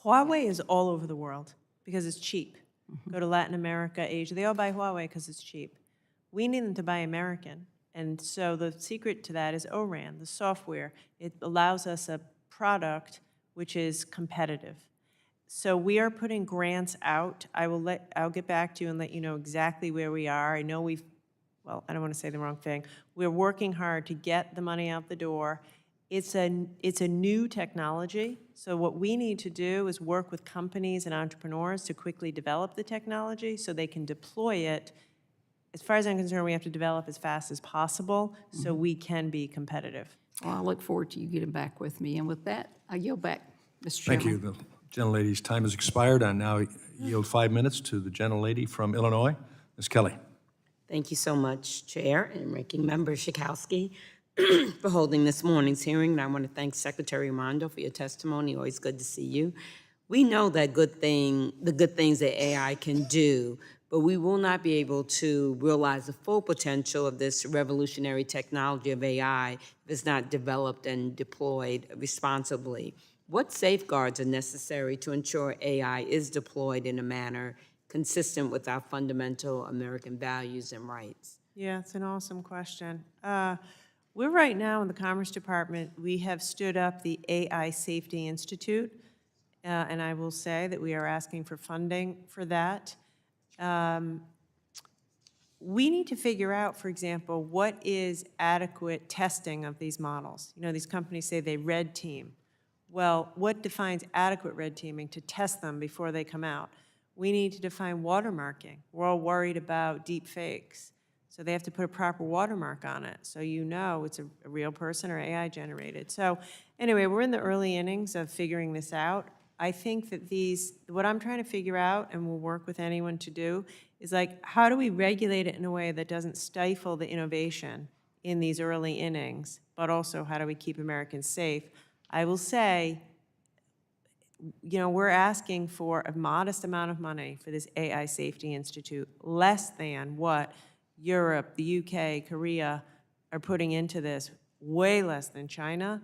Huawei is all over the world because it's cheap. Go to Latin America, Asia, they all buy Huawei because it's cheap. We need them to buy American. And so the secret to that is O-RAN, the software. It allows us a product which is competitive. So we are putting grants out. I'll get back to you and let you know exactly where we are. I know I don't want to say the wrong thing. We're working hard to get the money out the door. It's a new technology, so what we need to do is work with companies and entrepreneurs to quickly develop the technology so they can deploy it. As far as I'm concerned, we have to develop as fast as possible so we can be competitive. Well, I look forward to you getting back with me. And with that, I yield back, Mr. Chairman. Thank you. The gentlelady's time has expired. I now yield 5 minutes to the gentlelady from Illinois, Ms. Kelly. Thank you so much, Chair and Ranking Member Schakowsky, for holding this morning's hearing. And I want to thank Secretary Raimondo for your testimony. Always good to see you. We know that the good things that AI can do, but we will not be able to realize the full potential of this revolutionary technology of AI if it's not developed and deployed responsibly. What safeguards are necessary to ensure AI is deployed in a manner consistent with our fundamental American values and rights? Yeah, it's an awesome question. We're right now in the Commerce Department, we have stood up the AI Safety Institute, and I will say that we are asking for funding for that. We need to figure out, for example, what is adequate testing of these models. You know, these companies say they red team. Well, what defines adequate red teaming to test them before they come out? We need to define watermarking. We're all worried about deep fakes. So they have to put a proper watermark on it so you know it's a real person or AI generated. So anyway, we're in the early innings of figuring this out. I think that what I'm trying to figure out, and we'll work with anyone to do, is like, how do we regulate it in a way that doesn't stifle the innovation in these early innings, but also how do we keep Americans safe? I will say, you know, we're asking for a modest amount of money for this AI Safety Institute, less than what Europe, the UK, Korea are putting into this, way less than China,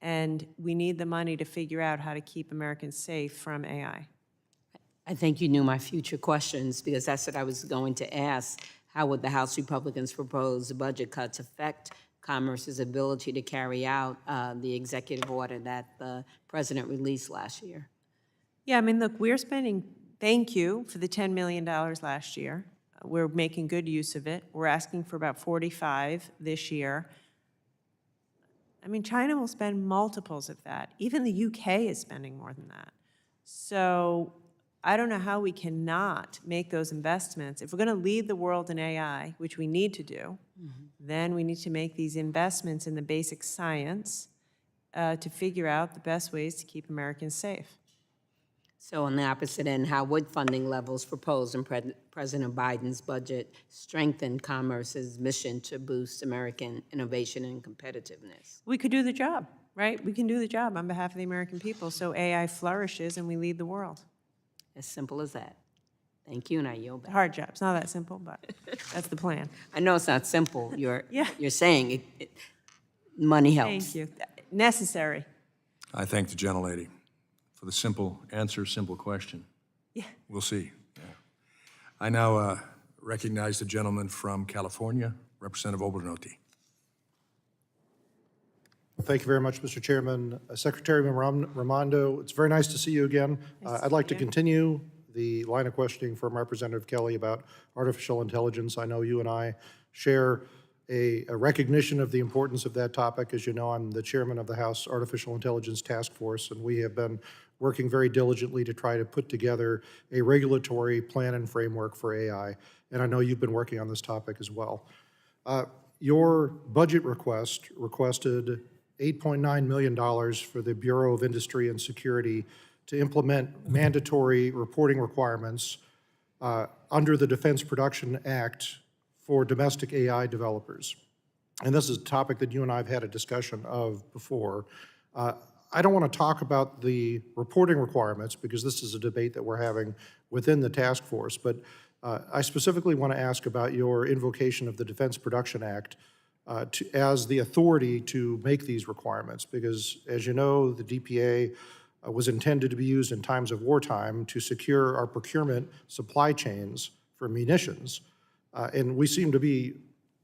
and we need the money to figure out how to keep Americans safe from AI. I think you knew my future questions because that's what I was going to ask. How would the House Republicans' proposed budget cuts affect Commerce's ability to carry out the executive order that the president released last year? Yeah, I mean, look, we're spending, thank you for the $10 million last year. We're making good use of it. We're asking for about 45 this year. I mean, China will spend multiples of that. Even the UK is spending more than that. So I don't know how we cannot make those investments. If we're going to lead the world in AI, which we need to do, then we need to make these investments in the basic science to figure out the best ways to keep Americans safe. So on the opposite end, how would funding levels proposed in President Biden's budget strengthen Commerce's mission to boost American innovation and competitiveness? We could do the job, right? We can do the job on behalf of the American people so AI flourishes and we lead the world. As simple as that. Thank you, and I yield back. Hard job. It's not that simple, but that's the plan. I know it's not simple. You're Yeah. saying money helps. Thank you. Necessary. I thank the gentlelady for the simple answer, simple question. Yeah. We'll see. Yeah. I now recognize the gentleman from California, Representative Obernolte. Thank you very much, Mr. Chairman. Secretary Raimondo, it's very nice to see you again. I'd like to continue the line of questioning from Representative Kelly about artificial intelligence. I know you and I share a recognition of the importance of that topic. As you know, I'm the chairman of the House Artificial Intelligence Task Force, and we have been working very diligently to try to put together a regulatory plan and framework for AI, and I know you've been working on this topic as well. Your budget requested $8.9 million for the Bureau of Industry and Security to implement mandatory reporting requirements under the Defense Production Act for domestic AI developers. And this is a topic that you and I have had a discussion of before. I don't want to talk about the reporting requirements because this is a debate that we're having within the task force, but I specifically want to ask about your invocation of the Defense Production Act as the authority to make these requirements, because as you know, the DPA was intended to be used in times of wartime to secure our procurement supply chains for munitions. And we seem to be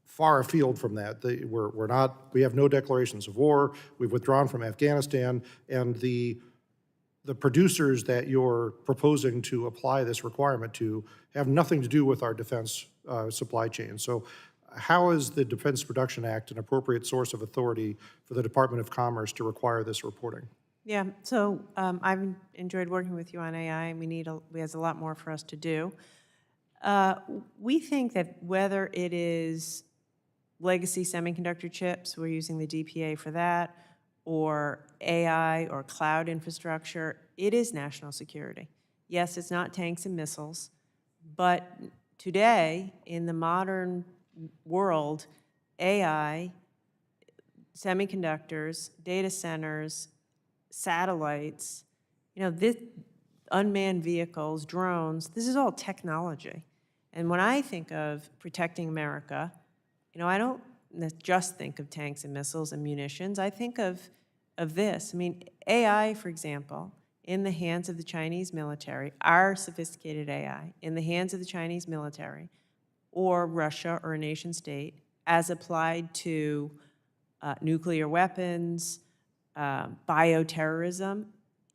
far afield from that. We have no declarations of war, we've withdrawn from Afghanistan, and the producers that you're proposing to apply this requirement to have nothing to do with our defense supply chain. So how is the Defense Production Act an appropriate source of authority for the Department of Commerce to require this reporting? Yeah, so I've enjoyed working with you on AI, and there's a lot more for us to do. We think that whether it is legacy semiconductor chips, we're using the DPA for that, or AI or cloud infrastructure, it is national security. Yes, it's not tanks and missiles, but today, in the modern world, AI, semiconductors, data centers, satellites, you know, unmanned vehicles, drones, this is all technology. And when I think of protecting America, I don't just think of tanks and missiles and munitions. I think of this. I mean, AI, for example, in the hands of the Chinese military, our sophisticated AI, in the hands of the Chinese military, or Russia or a nation state, as applied to nuclear weapons, bioterrorism,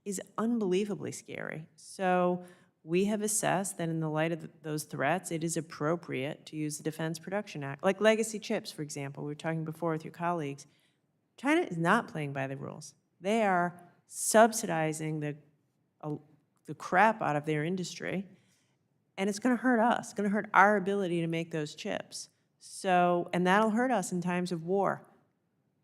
is unbelievably scary. So we have assessed that in the light of those threats, it is appropriate to use the Defense Production Act. Like legacy chips, for example, we were talking before with your colleagues. China is not playing by the rules. They are subsidizing the crap out of their industry, and it's going to hurt us. It's going to hurt our ability to make those chips. So, and that'll hurt us in times of war,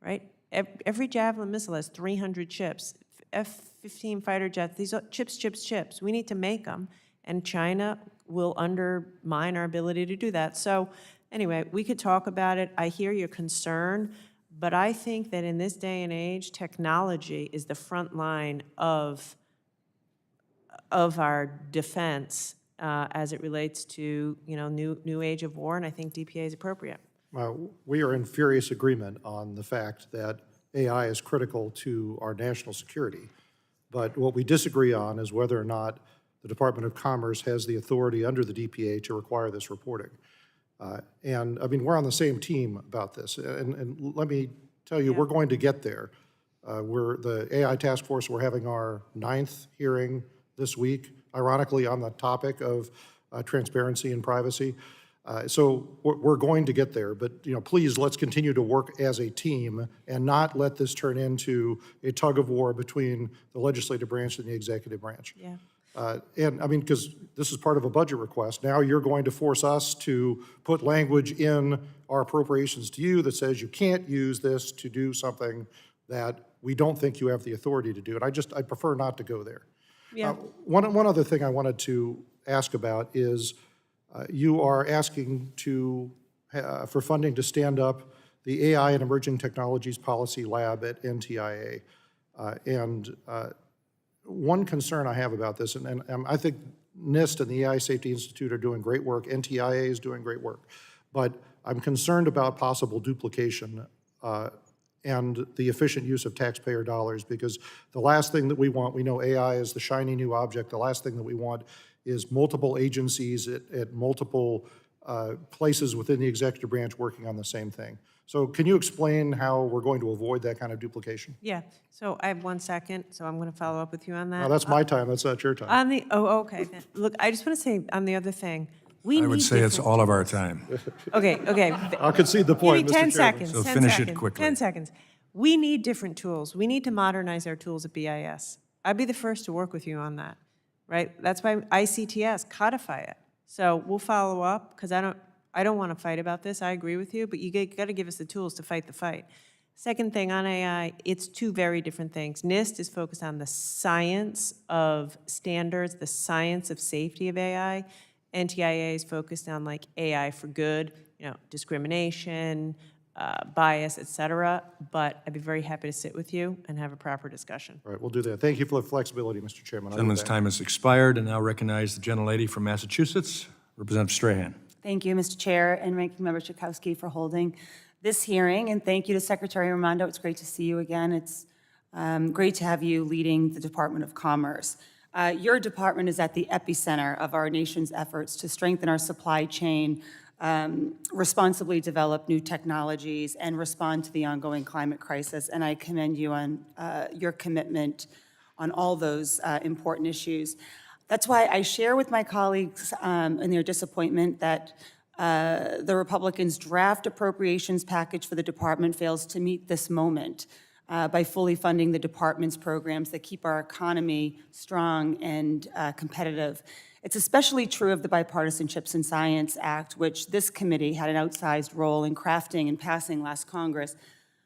right? Every Javelin missile has 300 chips. F-15 fighter jets, these are chips, chips, chips. We need to make them, and China will undermine our ability to do that. So anyway, we could talk about it. I hear your concern, but I think that in this day and age, technology is the front line of our defense as it relates to new age of war, and I think DPA is appropriate. We are in furious agreement on the fact that AI is critical to our national security. But what we disagree on is whether or not the Department of Commerce has the authority under the DPA to require this reporting. And I mean, we're on the same team about this. And let me tell you, we're going to get there. We're the AI task force, we're having our 9th hearing this week, ironically on the topic of transparency and privacy. So we're going to get there, but please let's continue to work as a team and not let this turn into a tug of war between the legislative branch and the executive branch. Yeah. And I mean, because this is part of a budget request. Now you're going to force us to put language in our appropriations to you that says you can't use this to do something that we don't think you have the authority to do. And I prefer not to go there. Yeah. One other thing I wanted to ask about is you are asking for funding to stand up the AI and Emerging Technologies Policy Lab at NTIA. And one concern I have about this, and I think NIST and the AI Safety Institute are doing great work, NTIA is doing great work, but I'm concerned about possible duplication and the efficient use of taxpayer dollars, because the last thing that we want, we know AI is the shiny new object, the last thing that we want is multiple agencies at multiple places within the executive branch working on the same thing. So can you explain how we're going to avoid that kind of duplication? Yeah, so I have 1 second, so I'm going to follow up with you on that. No, that's my time, that's not your time. Okay. Look, I just want to say on the other thing, I would say it's all of our time. Okay. I'll concede the point, Give me 10 Mr. Chairman. seconds. So 10 finish it seconds, quickly. 10 seconds. We need different tools. We need to modernize our tools at BIS. I'd be the first to work with you on that, right? That's why ICTS, codify it. So we'll follow up, because I don't want to fight about this. I agree with you, but you got to give us the tools to fight the fight. Second thing on AI, it's two very different things. NIST is focused on the science of standards, the science of safety of AI. NTIA is focused on like AI for good, discrimination, bias, et cetera. But I'd be very happy to sit with you and have a proper discussion. All right, we'll do that. Thank you for the flexibility, Mr. Chairman. I'll do Gentleman's that. time has expired, and now recognize the gentlelady from Massachusetts, Representative Strahan. Thank you, Mr. Chair, and Ranking Member Tchaikovsky for holding this hearing, and thank you to Secretary Raimondo. It's great to see you again. It's great to have you leading the Department of Commerce. Your department is at the epicenter of our nation's efforts to strengthen our supply chain, responsibly develop new technologies, and respond to the ongoing climate crisis, and I commend you on your commitment on all those important issues. That's why I share with my colleagues in their disappointment that the Republicans' draft appropriations package for the department fails to meet this moment by fully funding the department's programs that keep our economy strong and competitive. It's especially true of the Bipartisan Chips and Science Act, which this committee had an outsized role in crafting and passing last Congress.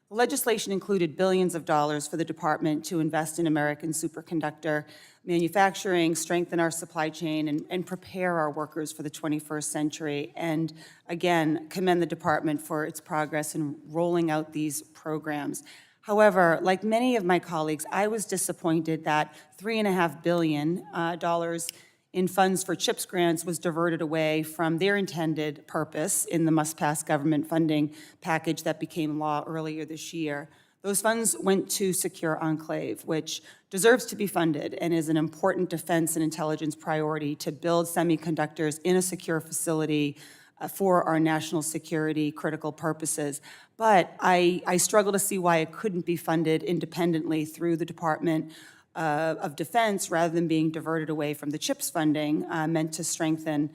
The legislation included billions of dollars for the department to invest in American superconductor manufacturing, strengthen our supply chain, and prepare our workers for the 21st century. And again, commend the department for its progress in rolling out these programs. However, like many of my colleagues, I was disappointed that $3.5 billion in funds for CHIPS grants was diverted away from their intended purpose in the must-pass government funding package that became law earlier this year. Those funds went to Secure Enclave, which deserves to be funded and is an important defense and intelligence priority to build semiconductors in a secure facility for our national security critical purposes. But I struggle to see why it couldn't be funded independently through the Department of Defense rather than being diverted away from the CHIPS funding meant to strengthen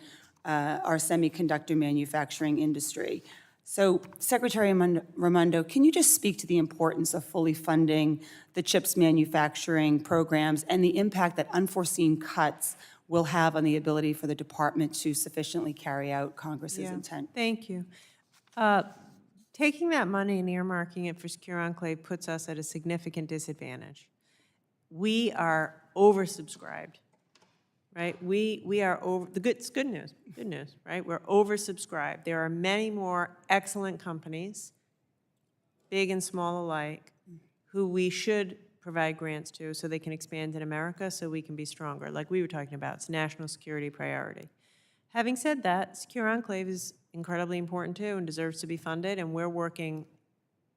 our semiconductor manufacturing industry. So, Secretary Raimondo, can you just speak to the importance of fully funding the CHIPS manufacturing programs and the impact that unforeseen cuts will have on the ability for the department to sufficiently carry out Congress's intent? Thank you. Taking that money and earmarking it for Secure Enclave puts us at a significant disadvantage. We are oversubscribed, right? We are over, it's good news, right? We're oversubscribed. There are many more excellent companies, big and small alike, who we should provide grants to so they can expand in America so we can be stronger. Like we were talking about, it's a national security priority. Having said that, Secure Enclave is incredibly important too and deserves to be funded, and we're working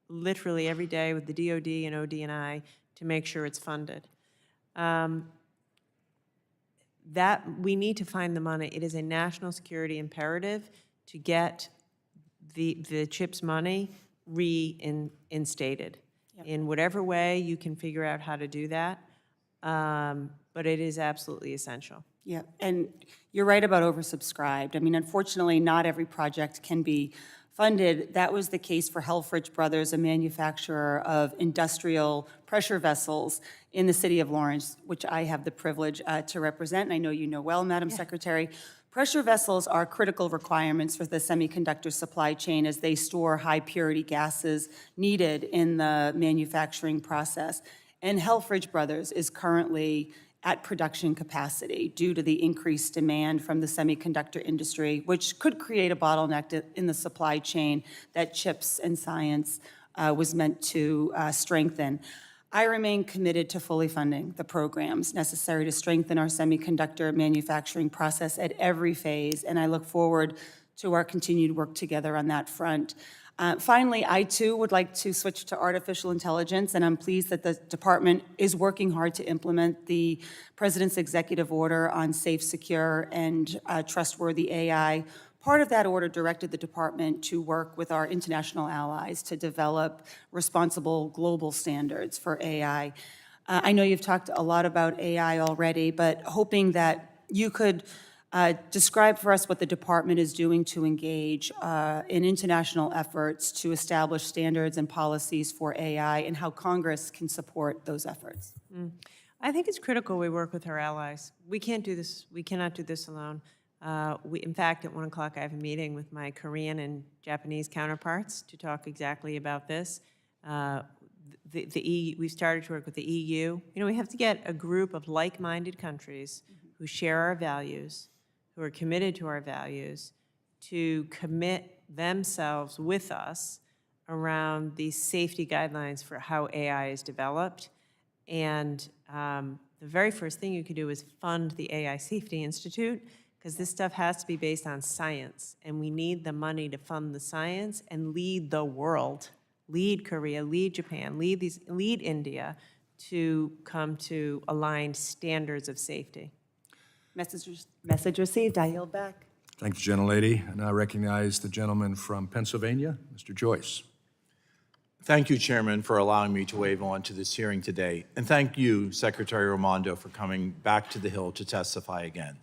literally every day with the DOD and OD&I to make sure it's funded. That we need to find the money. It is a national security imperative to get the CHIPS money reinstated. In whatever way you can figure out how to do that, but it is absolutely essential. Yeah, and you're right about oversubscribed. I mean, unfortunately, not every project can be funded. That was the case for Helfrich Brothers, a manufacturer of industrial pressure vessels in the city of Lawrence, which I have the privilege to represent, and I know you know well, Madam Secretary. Pressure vessels are critical requirements for the semiconductor supply chain as they store high-purity gases needed in the manufacturing process. And Helfrich Brothers is currently at production capacity due to the increased demand from the semiconductor industry, which could create a bottleneck in the supply chain that CHIPS and science was meant to strengthen. I remain committed to fully funding the programs necessary to strengthen our semiconductor manufacturing process at every phase, and I look forward to our continued work together on that front. Finally, I too would like to switch to artificial intelligence, and I'm pleased that the department is working hard to implement the President's executive order on safe, secure, and trustworthy AI. Part of that order directed the department to work with our international allies to develop responsible global standards for AI. I know you've talked a lot about AI already, but hoping that you could describe for us what the department is doing to engage in international efforts to establish standards and policies for AI and how Congress can support those efforts. I think it's critical we work with our allies. We can't do this. We cannot do this alone. In fact, at 1 o'clock, I have a meeting with my Korean and Japanese counterparts to talk exactly about this. We started to work with the EU. You know, we have to get a group of like-minded countries who share our values, who are committed to our values, to commit themselves with us around these safety guidelines for how AI is developed. And the very first thing you could do is fund the AI Safety Institute, because this stuff has to be based on science, and we need the money to fund the science and lead the world, lead Korea, lead Japan, lead India to come to aligned standards of safety. Message received. I yield back. Thank you, gentlelady. And I recognize the gentleman from Pennsylvania, Mr. Joyce. Thank you, Chairman, for allowing me to waive on to this hearing today. And thank you, Secretary Raimondo, for coming back to the Hill to testify again.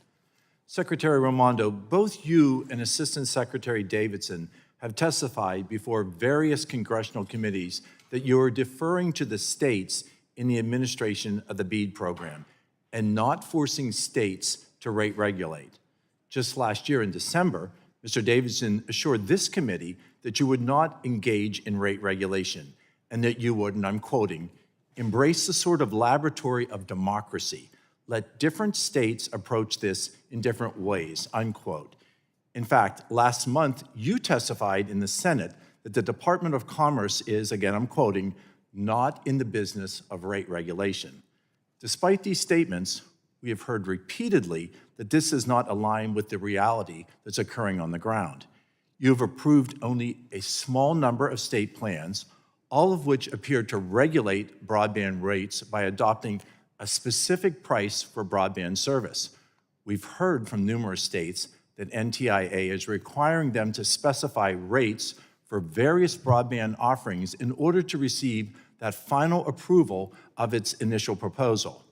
Secretary Raimondo, both you and Assistant Secretary Davidson have testified before various congressional committees that you are deferring to the states in the administration of the BEAD program and not forcing states to rate regulate. Just last year in December, Mr. Davidson assured this committee that you would not engage in rate regulation and that you would, and I'm quoting, embrace the sort of laboratory of democracy. Let different states approach this in different ways, unquote. In fact, last month, you testified in the Senate that the Department of Commerce is, again, I'm quoting, not in the business of rate regulation. Despite these statements, we have heard repeatedly that this is not aligned with the reality that's occurring on the ground. You have approved only a small number of state plans, all of which appear to regulate broadband rates by adopting a specific price for broadband service. We've heard from numerous states that NTIA is requiring them to specify rates for various broadband offerings in order to receive that final approval of its initial proposal.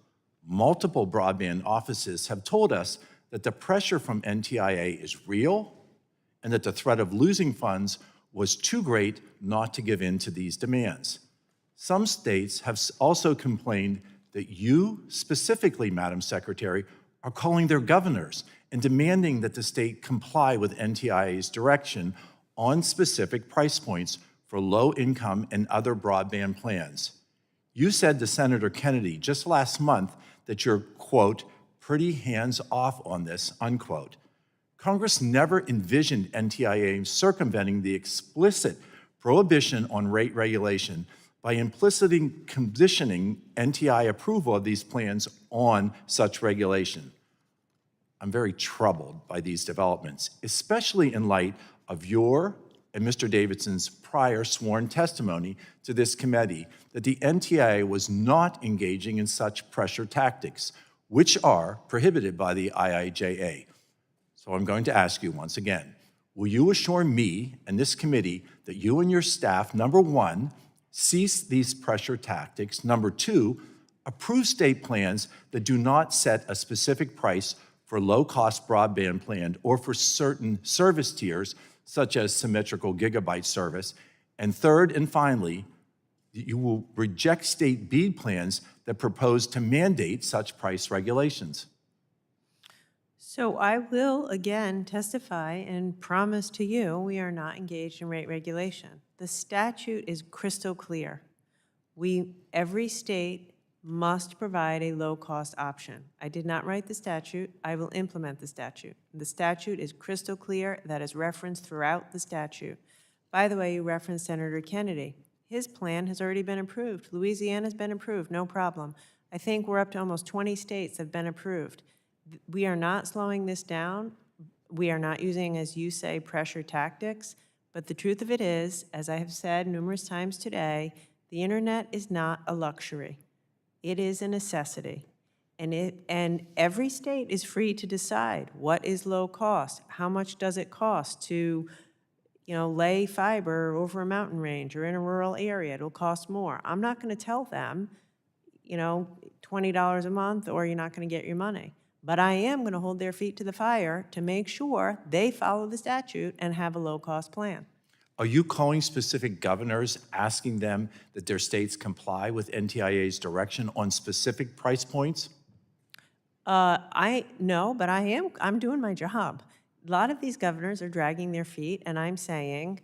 Multiple broadband offices have told us that the pressure from NTIA is real and that the threat of losing funds was too great not to give in to these demands. Some states have also complained that you, specifically, Madam Secretary, are calling their governors and demanding that the state comply with NTIA's direction on specific price points for low-income and other broadband plans. You said to Senator Kennedy just last month that you're, quote, pretty hands-off on this, unquote. Congress never envisioned NTIA circumventing the explicit prohibition on rate regulation by implicitly conditioning NTI approval of these plans on such regulation. I'm very troubled by these developments, especially in light of your and Mr. Davidson's prior sworn testimony to this committee that the NTIA was not engaging in such pressure tactics, which are prohibited by the IIJA. So I'm going to ask you once again, will you assure me and this committee that you and your staff, number one, cease these pressure tactics, number two, approve state plans that do not set a specific price for low-cost broadband plan or for certain service tiers, such as symmetrical gigabyte service, and third and finally, you will reject state BEAD plans that propose to mandate such price regulations. So I will again testify and promise to you, we are not engaged in rate regulation. The statute is crystal clear. Every state must provide a low-cost option. I did not write the statute. I will implement the statute. The statute is crystal clear. That is referenced throughout the statute. By the way, you referenced Senator Kennedy. His plan has already been approved. Louisiana's been approved, no problem. I think we're up to almost 20 states have been approved. We are not slowing this down. We are not using, as you say, pressure tactics. But the truth of it is, as I have said numerous times today, the internet is not a luxury. It is a necessity. And every state is free to decide what is low cost. How much does it cost to, lay fiber over a mountain range or in a rural area? It'll cost more. I'm not going to tell them, $20 a month or you're not going to get your money. But I am going to hold their feet to the fire to make sure they follow the statute and have a low-cost plan. Are you calling specific governors, asking them that their states comply with NTIA's direction on specific price points? No, but I'm doing my job. A lot of these governors are dragging their feet, and I'm saying,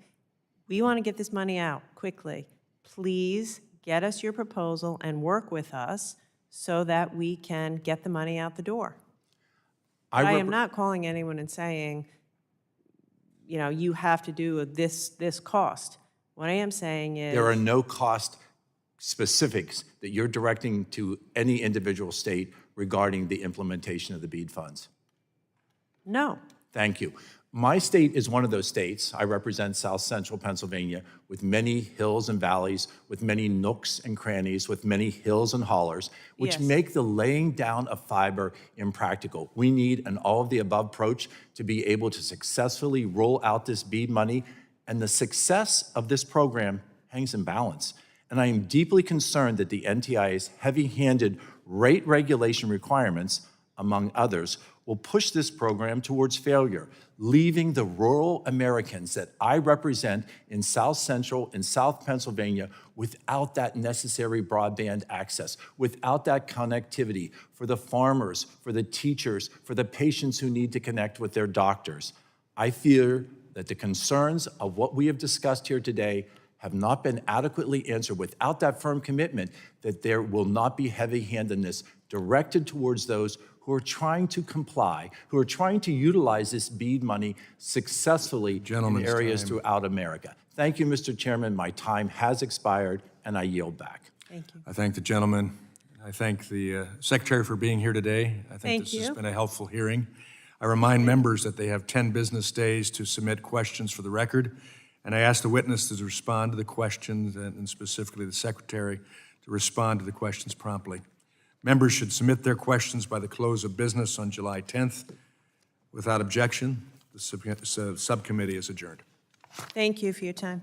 we want to get this money out quickly. Please get us your proposal and work with us so that we can get the money out the door. I am not calling anyone and saying, you have to do this cost. What I am saying is... There are no cost specifics that you're directing to any individual state regarding the implementation of the BEAD funds? No. Thank you. My state is one of those states. I represent South Central Pennsylvania with many hills and valleys, with many nooks and crannies, with many hills and hollers, which make the laying down of fiber impractical. We need an all-of-the-above approach to be able to successfully roll out this BEAD money, and the success of this program hangs in balance. And I am deeply concerned that the NTIA's heavy-handed rate regulation requirements, among others, will push this program towards failure, leaving the rural Americans that I represent in South Central and South Pennsylvania without that necessary broadband access, without that connectivity for the farmers, for the teachers, for the patients who need to connect with their doctors. I fear that the concerns of what we have discussed here today have not been adequately answered without that firm commitment that there will not be heavy-handedness directed towards those who are trying to comply, who are trying to utilize this BEAD money successfully in areas throughout America. Thank you, Mr. Chairman. My time has expired, and I yield back. Thank you. I thank the gentleman. I thank the Secretary for being here today. I think Thank this has you. been a helpful hearing. I remind members that they have 10 business days to submit questions for the record, and I ask the witnesses to respond to the questions, and specifically the Secretary to respond to the questions promptly. Members should submit their questions by the close of business on July 10th. Without objection, the subcommittee is adjourned. Thank you for your time.